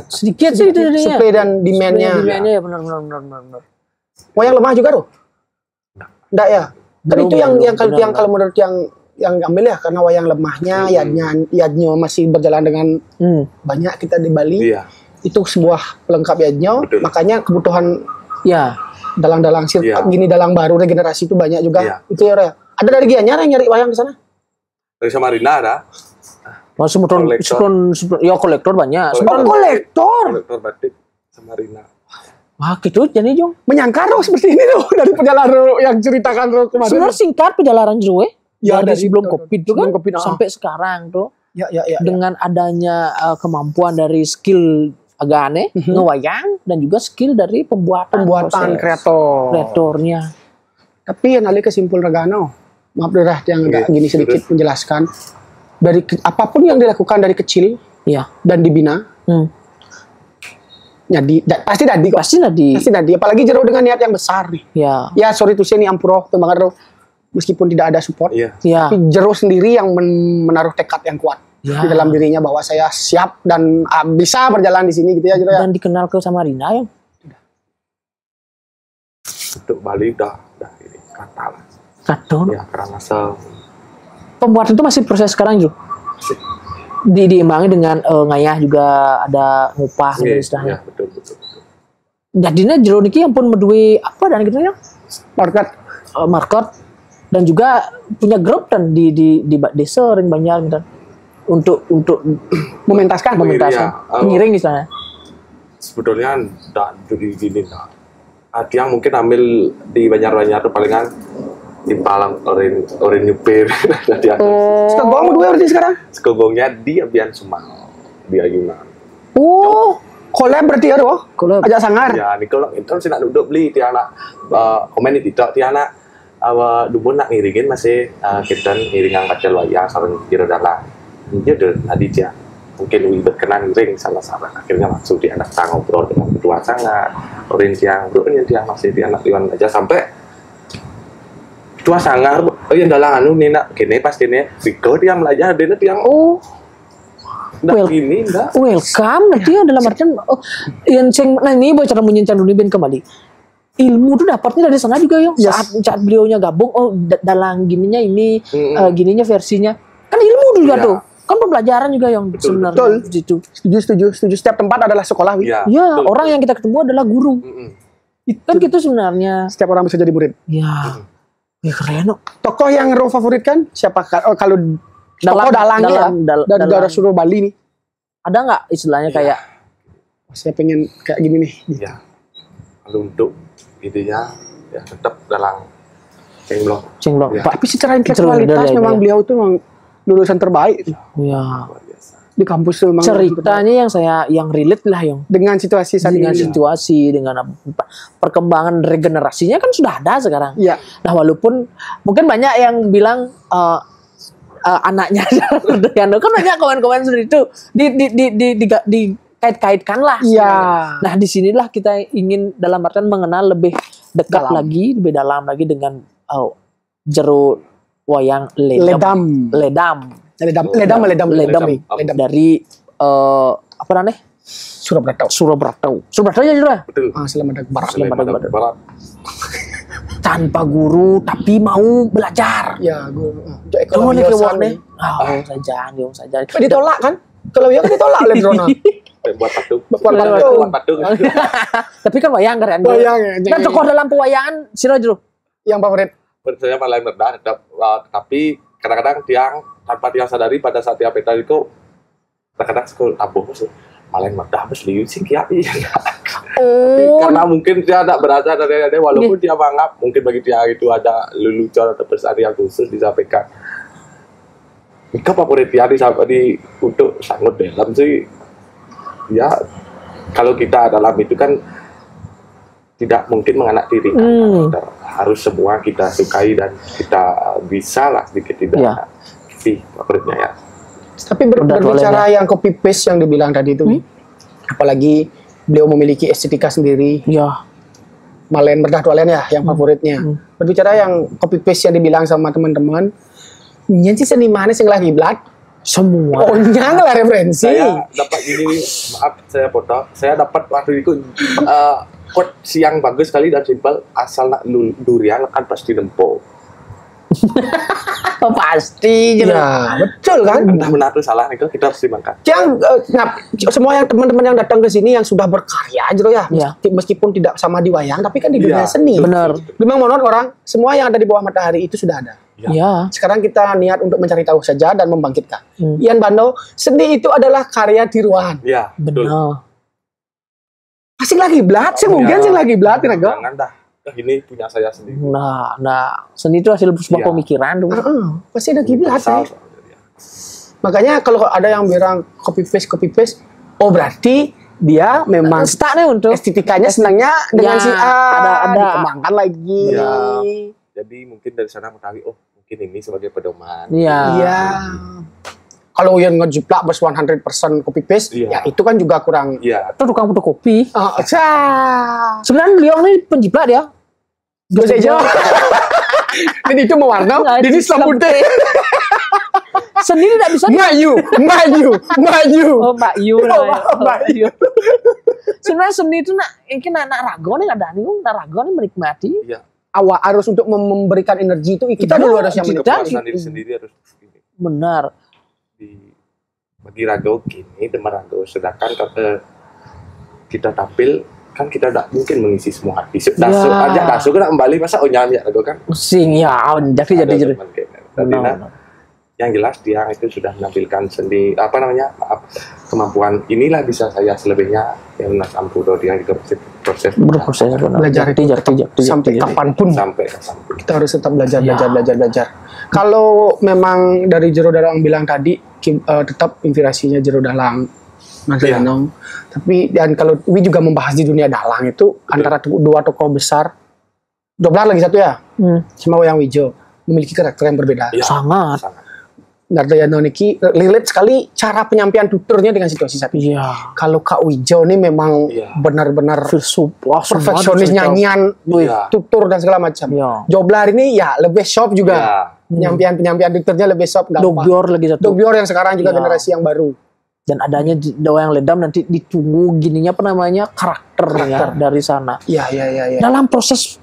sedikit sih itu jadinya. Supply dan demand-nya. Demand-nya ya benar. Wayang lemah juga tuh? Enggak ya? Kan Belum, itu yang benar. kalau menurut yang ambil ya karena wayang lemahnya yadnya masih berjalan dengan banyak kita di Bali. Iya. Itu sebuah pelengkap yadnya, Betul. makanya kebutuhan Ya, dalang-dalang Iya. gini dalang baru regenerasi itu banyak juga. Iya. Itu ya, Rea. Ada dari Gianyar yang nyari wayang ke sana? Dari Samarinda ada ya kolektor banyak. Kolektor. Kolektor. kolektor batik Samarinda. Wah, gitu jadi Jong. Menyangka roh seperti ini loh dari perjalanan roh yang ceritakan roh kemarin. Sebenarnya singkat perjalanan Jero Ya, dari dari sebelum itu, Covid itu kan sebelum Covid, sampai sekarang tuh Ya. dengan adanya kemampuan dari skill agak aneh ngewayang dan juga skill dari pembuatan proses kreatornya. Tapi yang alih kesimpul regano. Maaf Durah yang agak gini sedikit menjelaskan. apapun yang dilakukan dari kecil Iya. dan dibina, pasti dadi kok. Pasti Pasti dadi. Apalagi jero dengan niat yang besar nih. Ya. Ya sorry tuh ini ampuro banget meskipun tidak ada support. Iya. Ya. Tapi jero sendiri yang menaruh tekad yang kuat Ya. di dalam dirinya bahwa saya siap dan bisa berjalan di sini gitu ya jero ya. Dan dikenal ke Samarinda yang Untuk Bali udah ini kata lah. kadon. Ya karena Pembuatan itu masih proses sekarang juga. Diimbangi dengan ngayah juga ada ngupah gitu istilahnya. Iya, betul. Jadinya jero niki yang pun medui apa dan gitu ya. Market dan juga punya grup dan di desa ring banyak gitu. Untuk Mementaskan. Pengiring istilahnya. Sebetulnya enggak gini nah. Yang mungkin ambil di Banjar-Banjar tuh palingan timpalang orin nyupir dia Sekegong dua berarti sekarang. sekegongnya dia bian semang dia gimana Collab berarti ya doh. Collab. Ajak sangar. ya ini kalau itu sih nak duduk beli dia anak komen di TikTok dia anak dubun nak ngiringin masih kita ngiring angkat wayang sareng kira dalam dia udah tadi dia mungkin berkenan ngiring salah akhirnya langsung dia anak ngobrol dengan kedua sangat orin tiang bro ini tiang masih dia anak liwan aja sampai tua sangar, yang dalam anu nih nak, kini pas kini, Viko dia belajar dia tiang ini enggak. Welcome, nanti ya dalam artian yang nah ini bocoran menyincang dunia ben kembali. Ilmu tuh dapatnya dari sana juga ya. Saat beliaunya gabung, dalam gininya ini, gininya versinya, kan ilmu juga tuh. Kan pembelajaran juga yang sebenarnya itu. Setuju. Setiap tempat adalah sekolah. Ya, orang yang kita ketemu adalah guru. Kan gitu sebenarnya. Setiap orang bisa jadi murid. Ya. Ya keren. Tokoh yang Ro favoritkan siapa? Kalau tokoh dari daerah Suro Bali nih. Ada nggak istilahnya kayak? Saya pengen kayak gini nih. Ya. Kalau untuk idenya ya tetap dalam Cenglong. Ya. Tapi secara intelektualitas memang beliau tuh memang lulusan terbaik. Ya. Di kampus tuh memang ceritanya yang relate lah yang dengan situasi saat dengan ini. situasi dengan perkembangan regenerasinya kan sudah ada sekarang. Iya. Nah walaupun mungkin banyak yang bilang anaknya kan banyak komen-komen seperti itu dikait-kaitkan lah. Iya. Nah disinilah kita ingin dalam artian mengenal lebih dekat lagi, lebih dalam lagi dengan jero wayang ledam dari apa namanya? Surabrata ya juga. Betul. Selamat Barat. Tanpa guru tapi mau belajar. Ya, guru. Kamu nih saja. Ditolak kan? Kalau ya kan ditolak oleh Drona. Buat patung. Tapi kan wayang keren. Nah, tokoh dalam pewayangan sira jero. Yang favorit. Saya malah meredah, tapi kadang-kadang tiang tanpa tiang sadari pada saat tiang peta itu kadang-kadang sekolah tabuh malah meredah liu sih kiai. Karena mungkin dia tidak berasal dari walaupun dia menganggap mungkin bagi dia itu ada lelucon atau pesan yang khusus disampaikan. Mika favorit tiang di untuk sangat dalam sih ya kalau kita dalam itu kan tidak mungkin menganak diri harus semua kita sukai dan kita bisa lah sedikit tidak favoritnya ya. Tapi berbicara yang copy paste yang dibilang tadi itu apalagi beliau memiliki estetika sendiri Malen Merdah Tualen ya yang favoritnya berbicara yang copy paste yang dibilang sama teman-teman nyen sih seniman sing lagi blat semua. Oh, nyang lah referensi. Saya dapat gini, maaf saya potong. Saya dapat waktu itu quote siang bagus sekali dan simpel, asal nak durian kan pasti nempo. Pasti ya, betul kan? Benar tuh salah nih, kita harus dimakan. Semua yang teman-teman yang datang ke sini yang sudah berkarya gitu ya, meskipun tidak sama di wayang, tapi kan di dunia seni. Benar. Memang menurut orang, semua yang ada di bawah matahari itu sudah ada. Ya. Sekarang kita niat untuk mencari tahu saja dan membangkitkan. Ian Bando, seni itu adalah karya tiruan. Iya, betul. Benar. Pasti lagi blat, sih mungkin sih lagi blat, jangan dah. Ini punya saya sendiri. Nah, seni itu hasil sebuah pemikiran tuh. Pasti ada kiblat ya. Makanya kalau ada yang bilang copy paste, oh berarti dia memang stuck nih untuk estetikanya senangnya dengan si A. Ada dikembangkan lagi. Ya. Jadi mungkin dari sana mengetahui, oh mungkin ini sebagai pedoman. Iya. Kalau yang ngejiplak bos 100% copy paste, ya itu kan juga kurang. Iya. Itu tukang fotokopi. Cah. Sebenarnya beliau ini penjiplak dia. Gus Ejo. Dan itu mewarna, ini Islam putih. Sendiri tidak bisa. Maju. Oh, Mbak Yu. Mbak Yu. Sebenarnya seni itu mungkin anak rago nih ada nih, anak rago nih menikmati. Iya. Awal harus untuk memberikan energi itu kita dulu harus yang menikmati diri sendiri harus ini. Benar. Bagi rago gini, teman rago, sedangkan kita tampil kan kita tidak mungkin mengisi semua hati. Ajak dasu kan kembali masa nyanyi rago kan. Sing ya, jadi. Yang jelas dia itu sudah menampilkan seni kemampuan inilah bisa saya selebihnya yang Mas Ampudo yang berproses belajar sampai kapanpun kita harus tetap belajar. Kalau memang dari Jero Dalang bilang tadi tetap inspirasinya Jero Dalang Mas Danong, tapi dan kalau Wi juga membahas di dunia dalang itu antara dua tokoh besar, Doblar lagi satu ya, sama Wayang Wijo memiliki karakter yang berbeda. Sangat. Nardayano Niki relate sekali cara penyampaian tuturnya dengan situasi saat ini. Iya. Kalau Kak Wijo ini memang benar-benar perfeksionis nyanyian, tutur dan segala macam. Joblar ini ya lebih soft juga. Penyampaian tuturnya lebih soft. Dobior lagi satu. Dobior yang sekarang juga generasi yang baru. Dan adanya Wayang Ledam nanti ditunggu gininya karakternya dari sana. Iya. Dalam proses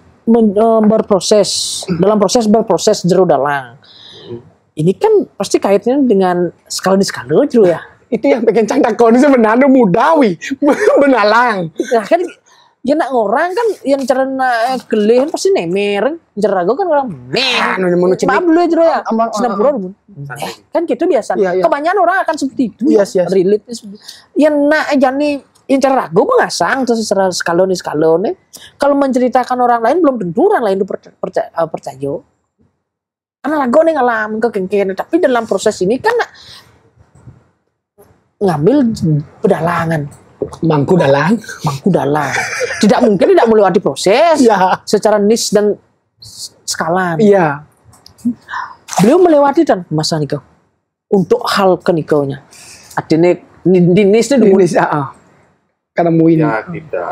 berproses Jero Dalang. Ini kan pasti kaitannya dengan skala Jero ya. Itu yang pengen candak koni sebenarnya mudawi benalang. Nah kan ya nak orang kan yang cara geleh pasti nemer, jerago kan orang maaf dulu Jero ya. Kan gitu biasa. Kebanyakan orang akan seperti itu. Relate. Yang nak jani yang cara ragu mengasang terus secara skalon. Kalau menceritakan orang lain belum tentu orang lain itu percaya. Karena lagu nih ngalamin kekengkengan, tapi dalam proses ini kan ngambil pedalangan, mangku dalang. Tidak mungkin tidak melewati proses secara niche dan skalan. Iya. Beliau melewati dan masa nikah untuk hal kenikahnya. Artinya di niche itu karena muin. Ya kita.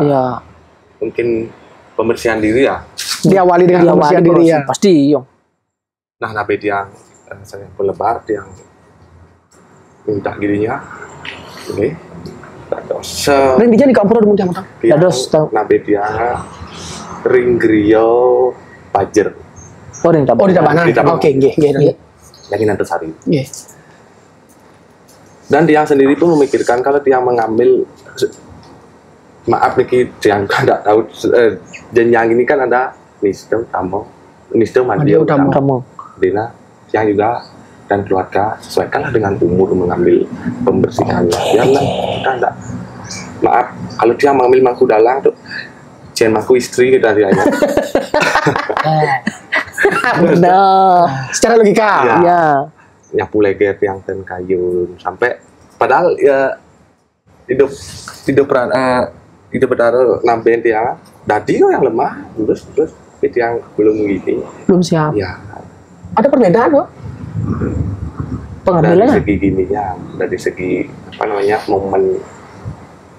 Mungkin pembersihan diri ya. Diawali dengan pembersihan diri ya. Pasti yong. Nah, nabi yang saya pelebar yang minta dirinya, oke, dados. Ring dijadi kau perlu dimuntah-muntah. Dados nabi dia ring griyo pajer. Oh, di Tabanan. Oke, Lagi nanti sari. Nggih. Dan dia sendiri pun memikirkan kalau dia mengambil, maaf nih, yang tidak tahu, jenjang ini kan ada Mister Madio Utamo. Dina yang juga dan keluarga sesuaikanlah dengan umur mengambil pembersihannya. Dia enggak. Maaf, kalau dia mengambil mangku dalang tuh jangan mangku istri kita dia. Benar. Secara logika. Ya. Nyapu leger yang ten kayu sampai padahal ya hidup berdarah nambahin dia. Dadi yang lemah terus itu yang belum gini. Belum siap. Ya. Ada perbedaan loh. Pengambilannya. Dari segi gininya, dari segi momen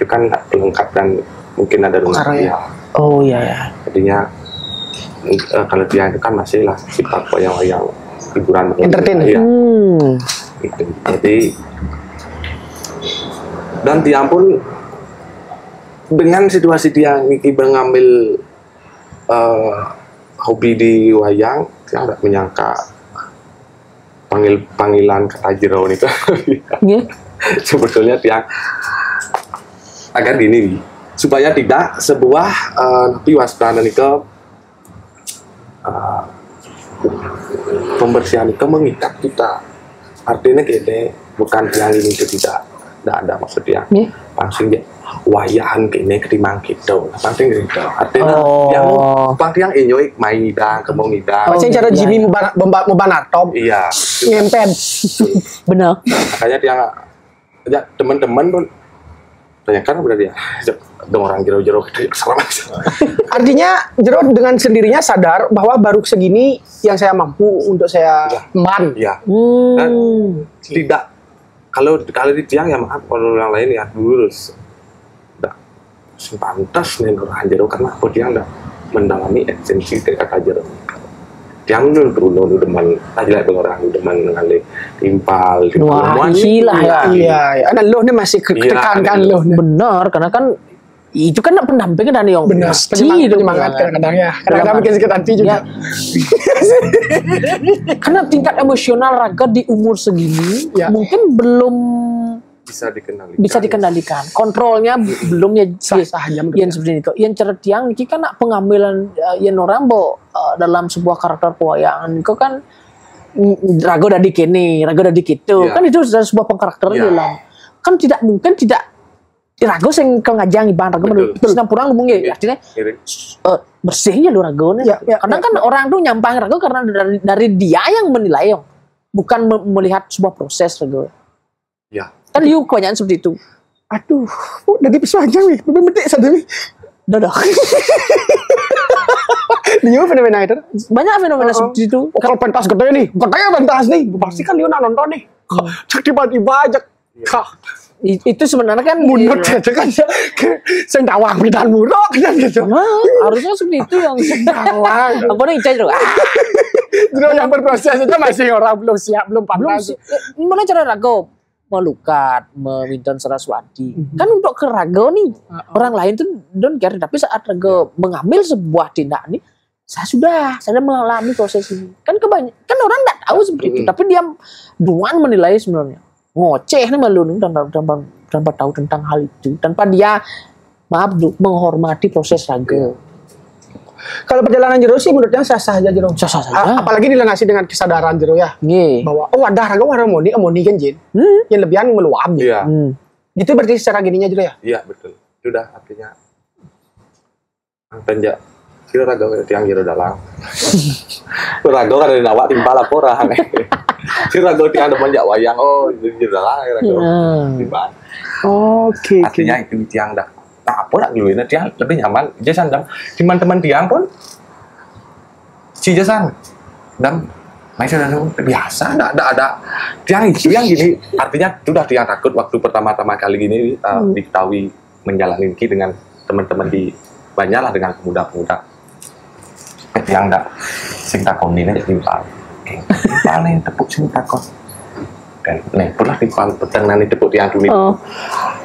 itu kan lengkap dan mungkin ada rumah dia. Oh iya. Jadinya kalau dia itu kan masih lah sifat wayang-wayang hiburan entertain. Ya. Gitu. Jadi dan dia pun dengan situasi dia mengambil hobi di wayang, dia nggak menyangka panggilan kata Jero itu. Sebetulnya dia agar gini, supaya tidak sebuah waspada itu pembersihan itu mengikat kita. Artinya gini, bukan yang ini itu tidak ada maksudnya. Langsung ya wayahan kene ketimbang gitu. Penting gitu. Artinya yang penting yang enjoy main ngidang, kemau ngidang. Macam cara Jimmy Mubanatop. Iya. Ngempet. Benar. Makanya dia ya teman-teman pun tanyakan berarti ya. Ada orang Jero gitu selama. Artinya Jero dengan sendirinya sadar bahwa baru segini yang saya mampu untuk saya man. Iya. Dan tidak kalau di tiang ya maaf, kalau yang lain ya lurus. Nggak sepantas nih orang jero karena aku tiang nggak mendalami esensi dari kata jero. Tiang dulu demen tajilai orang demen ngalih timpal, Wah, gila ya. Iya, ada lo nih masih tekankan lo. Benar, karena kan itu kan pendampingnya dan yang Benar, penyemangat kadang-kadang ya. Kadang-kadang bikin sakit hati juga. Karena tingkat emosional Raga di umur segini mungkin belum bisa dikendalikan. Kontrolnya belum ya sah-sah aja yang seperti itu. Yang ceretiang ini kan pengambilan yang orang dalam sebuah karakter pewayangan itu kan Raga udah di kene, Raga udah di kitu. Kan itu sudah sebuah pengkarakter dalam. Kan tidak mungkin tidak Rago sing kengajang iban Rago menurut Sinampura ngomongnya artinya bersihnya lu Rago kadang kan orang tuh nyampang Rago karena dari dia yang menilai bukan melihat sebuah proses Rago kan liu kebanyakan seperti itu. Aduh dari pesuanjang nih bebetik sadar nih dadah liu fenomena itu banyak fenomena seperti itu. Kalau pentas gede nih pentas nih pasti kan liu nonton nih cek tiba-tiba aja itu sebenarnya kan mundur aja kan saya dawang pidan murok kan gitu. Harusnya seperti itu yang dawang. Apa nih Cah? Terus yang berproses itu masih orang belum siap, belum pantas. Gimana cara Rago melukat, meminta Saraswati? Kan untuk ke Rago nih orang lain tuh don't care, tapi saat Rago mengambil sebuah tindak nih saya sudah mengalami proses ini. Kan kebanyakan orang nggak tahu seperti itu, tapi dia duluan menilai sebenarnya. Ngoceh nih malu tanpa tahu tentang hal itu, tanpa dia menghormati proses Raga. Kalau perjalanan Jero sih menurutnya sah-sah aja Jero. Sah-sah saja. Apalagi dilengasi dengan kesadaran Jero ya. Bahwa ada Raga harmoni kan Jin. Yang lebihan meluap. Iya. Gitu berarti secara gininya Jero ya? Iya betul. Sudah artinya penjak kira Raga yang Jero dalang. Raga kan dari nawak timpal laporan. Si Raga tiang depan jak wayang jadi dalang Raga. Timbal. Oke. Artinya itu tiang dah. Nah, apa nak dulu ini tiang lebih nyaman. Jasan dam. Teman-teman tiang pun si Jasan dam. Masih ada biasa, enggak ada tiang itu yang gini. Artinya sudah tiang takut waktu pertama-tama kali gini diketahui menjalani dengan teman-teman di banyaklah dengan pemuda-pemuda. Tiang enggak sing takon ini timpal. Paling tepuk sing takon. Dan nih pernah timpal petengan itu tepuk tiang dunia.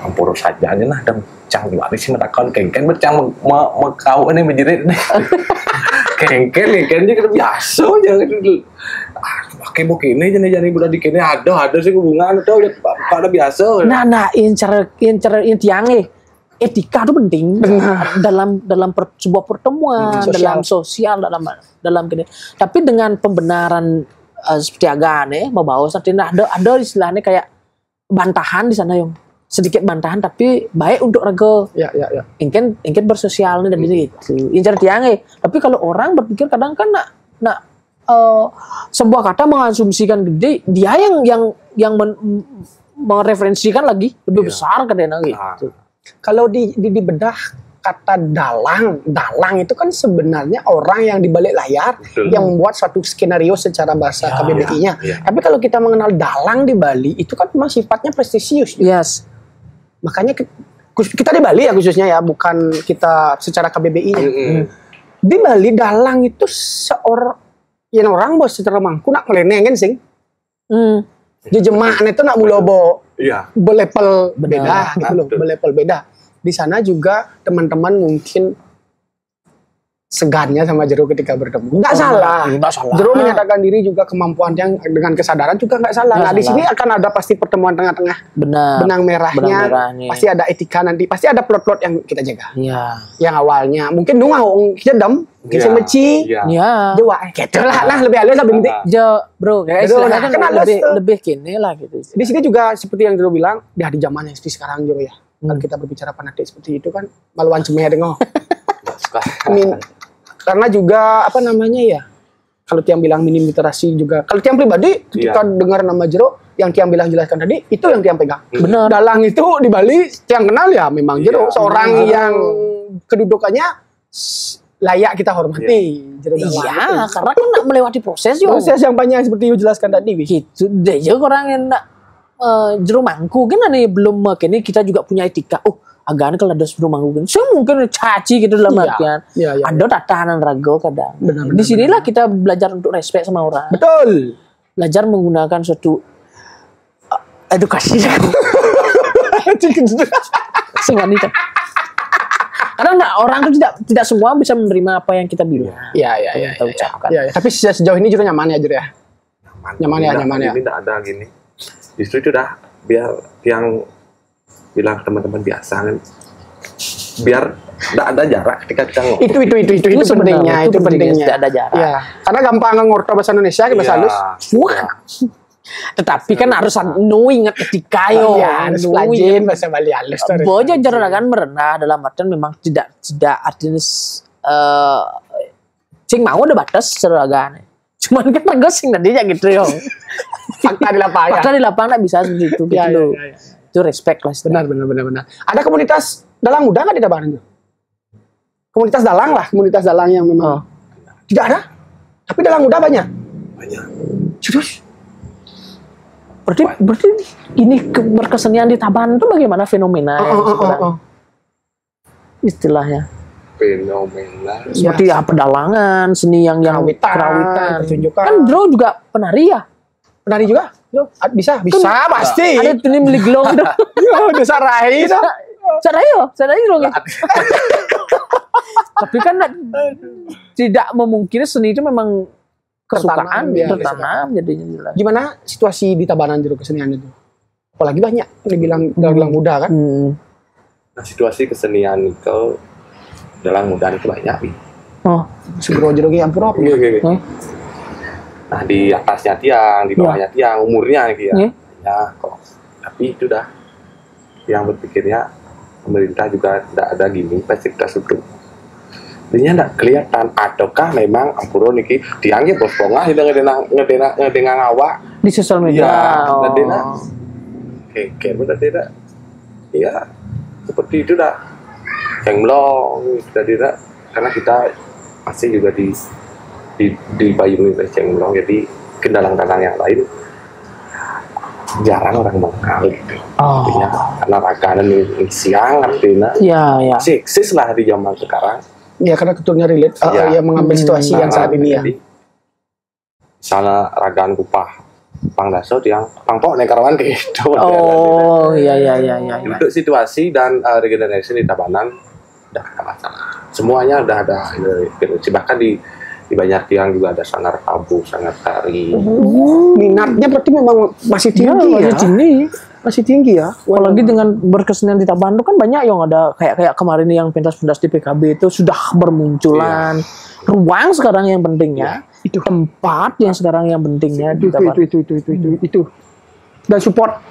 Ampun saja aja nah dan cang juga sih takon kengken bercang kau ini menjerit. Kengken juga biasa aja gitu. Pakai begini jadi bulan dikini ada sih hubungan atau pada biasa. Nah yang tiang etika itu penting dalam sebuah pertemuan, dalam sosial, dalam gini. Tapi dengan pembenaran seperti agane, bahwa saat ini ada istilahnya kayak bantahan di sana yang sedikit bantahan tapi baik untuk Raga. Ya. Ingin bersosial nih dan gitu. Incar tiang Tapi kalau orang berpikir kadang kan nak sebuah kata mengasumsikan gede, dia yang mereferensikan lagi lebih besar ke dena gitu. Kalau di bedah kata dalang itu kan sebenarnya orang yang di balik layar yang membuat suatu skenario secara bahasa KBBI-nya. Tapi kalau kita mengenal dalang di Bali itu kan memang sifatnya prestisius. Yes. Makanya kita di Bali ya khususnya ya, bukan kita secara KBBI-nya. Di Bali dalang itu yang orang bos secara mangku nak ngelenengin sing. Di jemaah itu nak mulobo. Berlevel beda gitu loh, berlevel beda. Di sana juga teman-teman mungkin segannya sama Jero ketika bertemu. Nggak salah. Jero menyatakan diri juga kemampuan yang dengan kesadaran juga nggak salah. Nah, di sini akan ada pasti pertemuan tengah-tengah. Benang merahnya. Pasti ada etika nanti. Pasti ada plot-plot yang kita jaga. Yang awalnya mungkin nungau kita dem, kita meci. Jawa. Gitu lah lebih halus lebih penting. Bro, kayak istilahnya kan lebih kini lah gitu. Di sini juga seperti yang Jero bilang, di zaman yang seperti sekarang Jero ya. Kalau kita berbicara fanatik seperti itu kan maluan cemeh dengo. Karena juga apa namanya ya, kalau tiang bilang minim literasi juga. Kalau tiang pribadi ketika dengar nama Jero yang tiang bilang jelaskan tadi, itu yang tiang pegang. Benar. Dalang itu di Bali tiang kenal ya memang Jero, seorang yang kedudukannya layak kita hormati. Jero dalang. Karena kan nak melewati proses yang banyak seperti yang jelaskan tadi. Gitu deh, orang yang nak jero mangku kan nih belum kini kita juga punya etika. Oh, agak kalau ada jero mangku kan. So mungkin caci gitu dalam artian. Ada tatanan rago kadang. Di sinilah kita belajar untuk respect sama orang. Betul. Belajar menggunakan suatu edukasi. Sewanita. Karena orang itu tidak semua bisa menerima apa yang kita bilang. Iya. Kita ucapkan. Iya. Tapi sejauh ini juga nyaman ya, Jur ya. Nyaman ya. Ini tidak ada gini. Justru itu dah biar yang bilang ke teman-teman biasa kan, biar tidak ada jarak ketika kita ngomong. Itu pentingnya, itu pentingnya. Tidak ada jarak. Ya, karena gampang ngorto bahasa Indonesia ke bahasa halus. Wah. Tetapi kan harus knowing ketika yo. Ya, harus pelajin bahasa Bali halus. Bojo jarakan merendah dalam artian memang tidak artinya sing mau ada batas jarakan. Cuman kan tegas sing tadinya gitu yo. Fakta di lapangan. Fakta di lapangan bisa seperti itu gitu loh. Itu respect lah. Benar. Ada komunitas dalang muda nggak di Tabanan? Komunitas dalang yang memang tidak ada. Tapi dalang muda banyak. Terus berarti ini berkesenian di Tabanan itu bagaimana fenomena istilahnya? Fenomena. Seperti pedalangan, seni yang kerawitan. Pertunjukan. Kan Bro juga penari ya? Penari juga? Bisa pasti. Ada ini milik glong itu. Udah sarai itu. Sarai dong. Tapi kan tidak memungkiri seni itu memang kesukaan tertanam jadinya. Gimana situasi di Tabanan Jero kesenian itu? Apalagi banyak yang dibilang dalang muda kan? Nah, situasi kesenian itu dalang muda itu banyak nih. Sebelum Jero ki ampura. Nah, di atasnya tiang, di bawahnya tiang, umurnya gitu ya. Ya, kok. Tapi itu dah yang berpikirnya pemerintah juga tidak ada gini fasilitas untuk. Ini tidak kelihatan. Ataukah memang ampura niki tiangnya bos pongah itu ngedenang awak di sosial media. Ngedenang. Kayak benar tidak. Iya, seperti itu dah. Cengblong, tidak. Karena kita masih juga di payung cengblong, jadi kendalang-kendalang yang lain jarang orang mengenal gitu. Artinya karena raganan ini siang artinya seksis lah di zaman sekarang. Ya karena keturnya relate, yang mengambil situasi yang saat ini ya. Misalnya ragaan kupah pangdaso yang pangpok nekarawan gitu. Iya. Untuk situasi dan regenerasi di Tabanan udah ada masalah. Semuanya udah ada. Bahkan di banyak tiang juga ada sanggar tabu, sanggar tari. Minatnya berarti memang masih tinggi masih tinggi ya. Apalagi dengan berkesenian di Tabanan itu kan banyak yang ada kayak kemarin yang pentas-pentas di PKB itu sudah bermunculan. Ruang sekarang yang pentingnya, itu tempat yang sekarang yang pentingnya di Tabanan. Itu. Dan support.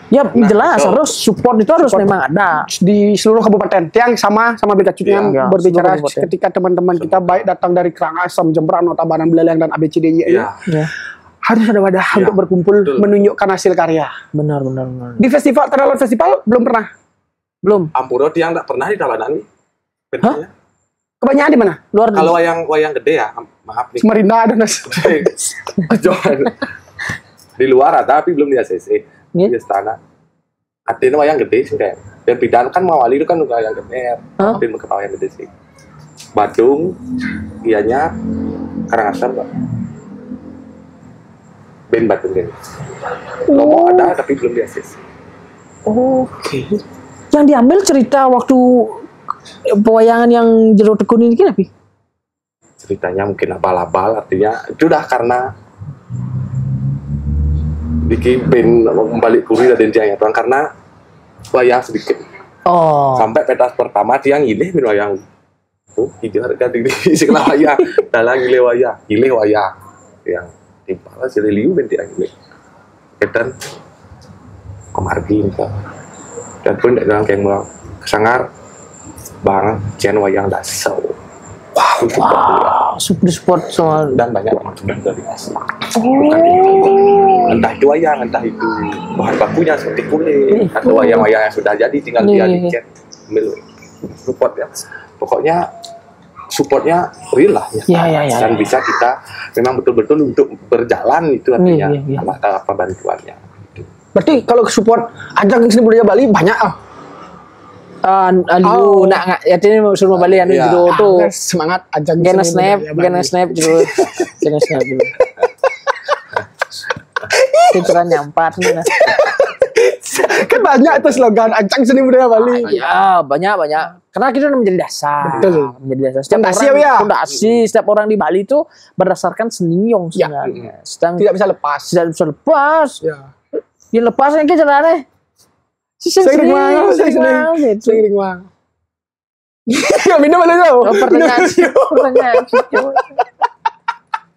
Ya jelas harus support itu harus memang ada di seluruh kabupaten. Tiang sama Bekacutnya berbicara ketika teman-teman kita baik datang dari Karangasem, Jemberana, Tabanan, Beleleng dan ABCD harus ada wadah untuk berkumpul menunjukkan hasil karya. Benar. Di festival belum pernah. Belum. Ampura tiang tidak pernah di Tabanan nih. Kebanyakan di mana? Luar. Kalau wayang gede ya, maaf nih. Samarinda ada nas. Di luar ada tapi belum di ACC. Di istana. Artinya wayang gede sih kayak. Dan Bidan kan Mawali itu kan wayang gede. Tapi ke wayang gede sih. Badung, Gianyar, Karangasem, Pak. Ben Badung kan. Lomo ada tapi belum di ACC. Oke. Yang diambil cerita waktu pewayangan yang Jero Tekun ini kenapa? Ceritanya mungkin abal-abal, artinya itu udah karena bikin balik kuri dan tiang yang karena wayang sedikit. Sampai pentas pertama tiang gile min wayang. Hijau harga di sekolah wayang. Dalang gile wayang. Yang timpal sih liu ben tiang gile. Dan kemargin ke. Dan pun dagang kayak mau kesangar bang Jen wayang dasau. Wow, support soal dan banyak teman-teman dari asli. Entah itu wayang, entah itu bahan bakunya seperti kulit, atau wayang-wayang yang sudah jadi tinggal dia dicet, ambil support ya. Pokoknya supportnya real lah ya. Dan bisa kita memang betul-betul untuk berjalan itu artinya apa bantuannya. Berarti kalau support ajang seni budaya Bali banyak nak ya ini suruh balik anu Iya. jero tuh. semangat ajang Gena seni snap, budaya Bali. gena snap jero. Gena snap dulu. Kita nyampat nih. Kan banyak tuh slogan ajang seni budaya Bali. Ya, banyak. Karena kita udah menjadi dasar. Betul. Menjadi dasar. Setiap Fondasi orang, ya. fondasi, setiap orang di Bali itu berdasarkan seninyong Ya. sebenarnya. Sedang Tidak bisa lepas. tidak bisa lepas. Ya. Yang lepas yang kita caranya. Sering banget, gitu. sering banget. Ya minum boleh tahu. Oh, pertanyaan.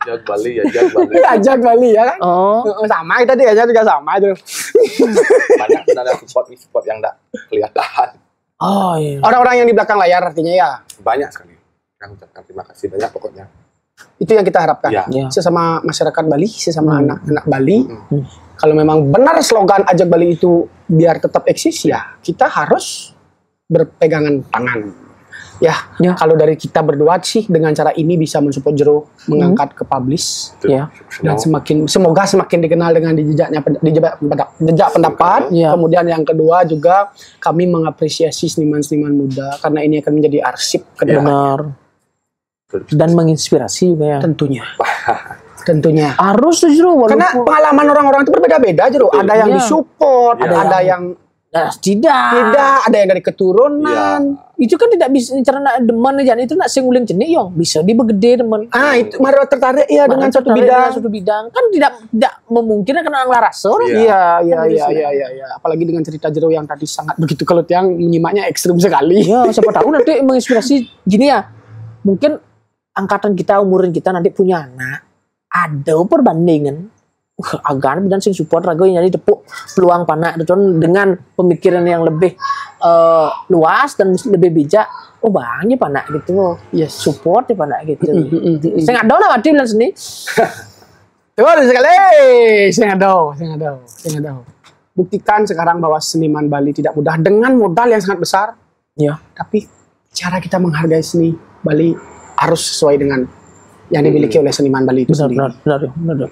Ajak Bali, ajak Bali. Ajak Bali ya kan? Oh, Sama kita ajak juga sama itu. Banyak sebenarnya support yang enggak kelihatan. oh iya. Orang-orang yang di belakang layar artinya ya. Banyak sekali. Yang ucapkan terima kasih banyak pokoknya. Itu yang kita harapkan. Ya. Ya. Sesama masyarakat Bali, sesama anak-anak Bali. Kalau memang benar slogan ajak Bali itu biar tetap eksis ya, kita harus berpegangan tangan. Ya, Ya. kalau dari kita berdua sih dengan cara ini bisa mensupport Jero mengangkat ke publish Ya. dan semoga semakin dikenal dengan jejak pendapat. Ya. Kemudian yang kedua juga kami mengapresiasi seniman-seniman muda karena ini akan menjadi arsip ke depan. Benar. Dan menginspirasi juga ya. Tentunya. Harus tuh Jero, Karena walaupun pengalaman orang-orang itu berbeda-beda, Jero. Ada yang Iya. disupport, Iya. ada yang tidak. tidak, ada yang dari keturunan. Itu kan tidak bisa cara nak demen aja itu nak singuling jenis yang bisa dibegede demen. Ah, itu Mario tertarik ya dengan satu bidang. Satu bidang kan tidak memungkinkan kena larasor. Iya. Iya, Kan iya, gitu. iya. Apalagi dengan cerita Jero yang tadi sangat begitu kalau yang menyimaknya ekstrim sekali. Ya, siapa tahu nanti menginspirasi gini ya. Mungkin angkatan kita, umuran kita nanti punya anak. Ada perbandingan. Agan dan sing support raga yang jadi tepuk peluang panak itu dengan pemikiran yang lebih luas dan lebih bijak. Oh banyak panak gitu loh. Yes. Support ya panak gitu. Saya nggak tahu lah waktu bilang sini. Betul sekali. Saya ada. Buktikan sekarang bahwa seniman Bali tidak mudah dengan modal yang sangat besar. Ya. Tapi cara kita menghargai seni Bali harus sesuai dengan yang dimiliki oleh seniman Bali itu sendiri. Benar.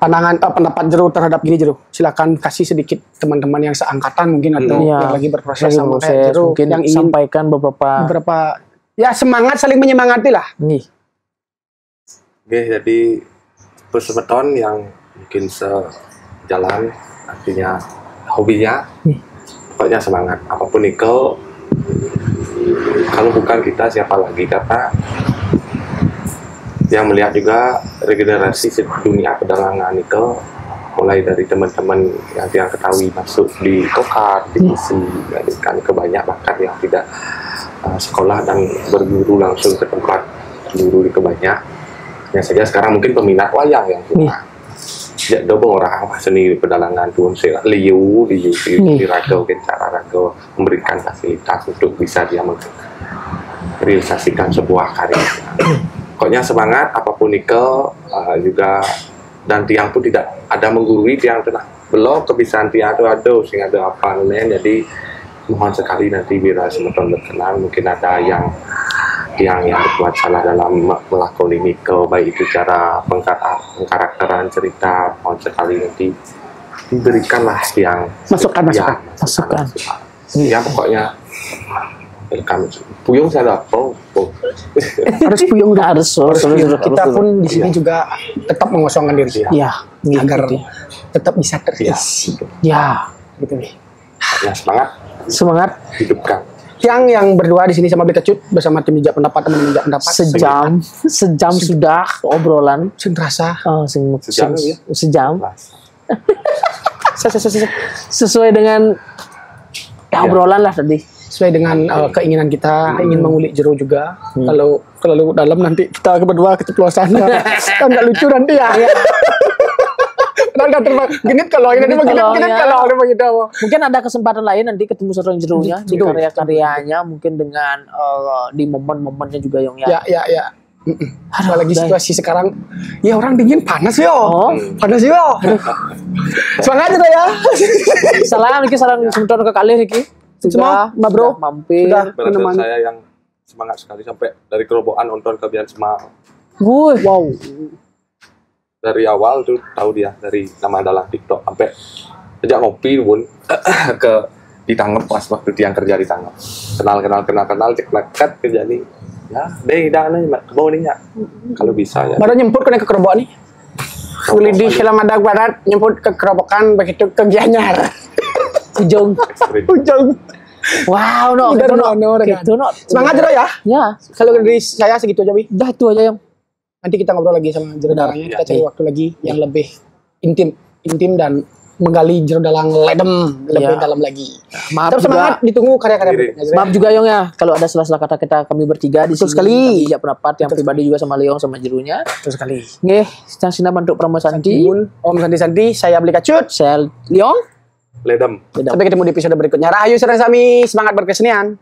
Pendapat Jero terhadap gini Jero, silakan kasih sedikit teman-teman yang seangkatan mungkin atau Iya. yang lagi berproses Lagi sama proses, kayak Jero mungkin yang ingin sampaikan beberapa ya semangat saling menyemangati lah. nih. Oke, jadi persemeton yang mungkin sejalan artinya hobinya pokoknya semangat apapun itu kalau bukan kita siapa lagi karena yang melihat juga regenerasi dunia pedalangan itu mulai dari teman-teman yang ketahui masuk di Tokar, di isi kan kebanyak bahkan yang tidak sekolah dan berguru langsung ke tempat guru di kebanyak yang saja sekarang mungkin peminat wayang yang suka ya dobong orang seni pedalangan tuh liu di raga cara raga memberikan fasilitas untuk bisa dia merealisasikan sebuah karya. Pokoknya semangat apapun itu juga dan tiang pun tidak ada menggurui tiang telah belum kebiasaan tiang itu ada sehingga ada apa namanya jadi mohon sekali nanti bila semeton berkenan mungkin ada yang berbuat salah dalam melakukan ini baik itu cara pengkarakteran cerita mohon sekali nanti diberikanlah yang Masukan. ya pokoknya kami puyung saya apa Harus puyung dong. Harus. Kita pun di sini juga tetap mengosongkan diri Ya, agar gitu. tetap bisa terisi. Ya, Gitu nih. ya semangat hidupkan Yang berdua di sini sama Beli Kecut bersama tim Jejak Pendapat, teman Jejak Pendapat. sejam sudah obrolan. Terasa. Sejam, ya? Sejam. Mas. Sesuai dengan obrolan lah tadi. Sesuai dengan keinginan kita, ingin mengulik Jero juga. Kalau terlalu dalam nanti kita berdua keceplosan. Kan nggak lucu nanti ya. Nggak terbang. Genit kalau ini genit kalau ada begitu. Mungkin ada kesempatan lain nanti ketemu seorang Jeronya di Betul. karya-karyanya, mungkin dengan di momen-momennya juga yang Ya. Apalagi situasi sekarang, ya orang dingin panas yo. Panas yo. Semangat Jero ya. salam sebentar ke kali Riki. Semua, Mbak Bro. Mampir. Sudah. Berasa Menemani. saya yang semangat sekali sampai dari kerobokan nonton Kebian Semal Wow. dari awal tuh tahu dia dari nama adalah TikTok sampai ajak ngopi bun ke ditangkap pas waktu dia kerja ditangkap. Kenal cek lekat kerja nih. Ya, deh dah nih kebo nih ya. Kalau bisa ya. Baru nyemput kena ke Kerobok nih. Kuli di Selamadag Barat nyemput ke Kerobokan begitu ke Gianyar. Ujung. Wow, no. Gitu, no. Semangat Jero ya. Ya. Kalau dari saya segitu aja, Wi. Dah itu aja yang. Nanti kita ngobrol lagi sama Jero Dalangnya. Kita cari waktu lagi yang lebih intim dan menggali Jero Dalang Ledem lebih dalam lagi. Maaf tetap semangat, ditunggu karya-karya berikutnya. Maaf juga Yong ya, kalau ada salah-salah kata kita kami bertiga di sini. Sekali. Kami tidak pendapat yang pribadi juga sama Leong sama Jerunya. Betul sekali. Nggih, sang sina bentuk Pramu Santi. Om Santi, saya Beli Kacut. Saya Leong. Ledem. Sampai ketemu di episode berikutnya. Rahayu sareng sami, semangat berkesenian.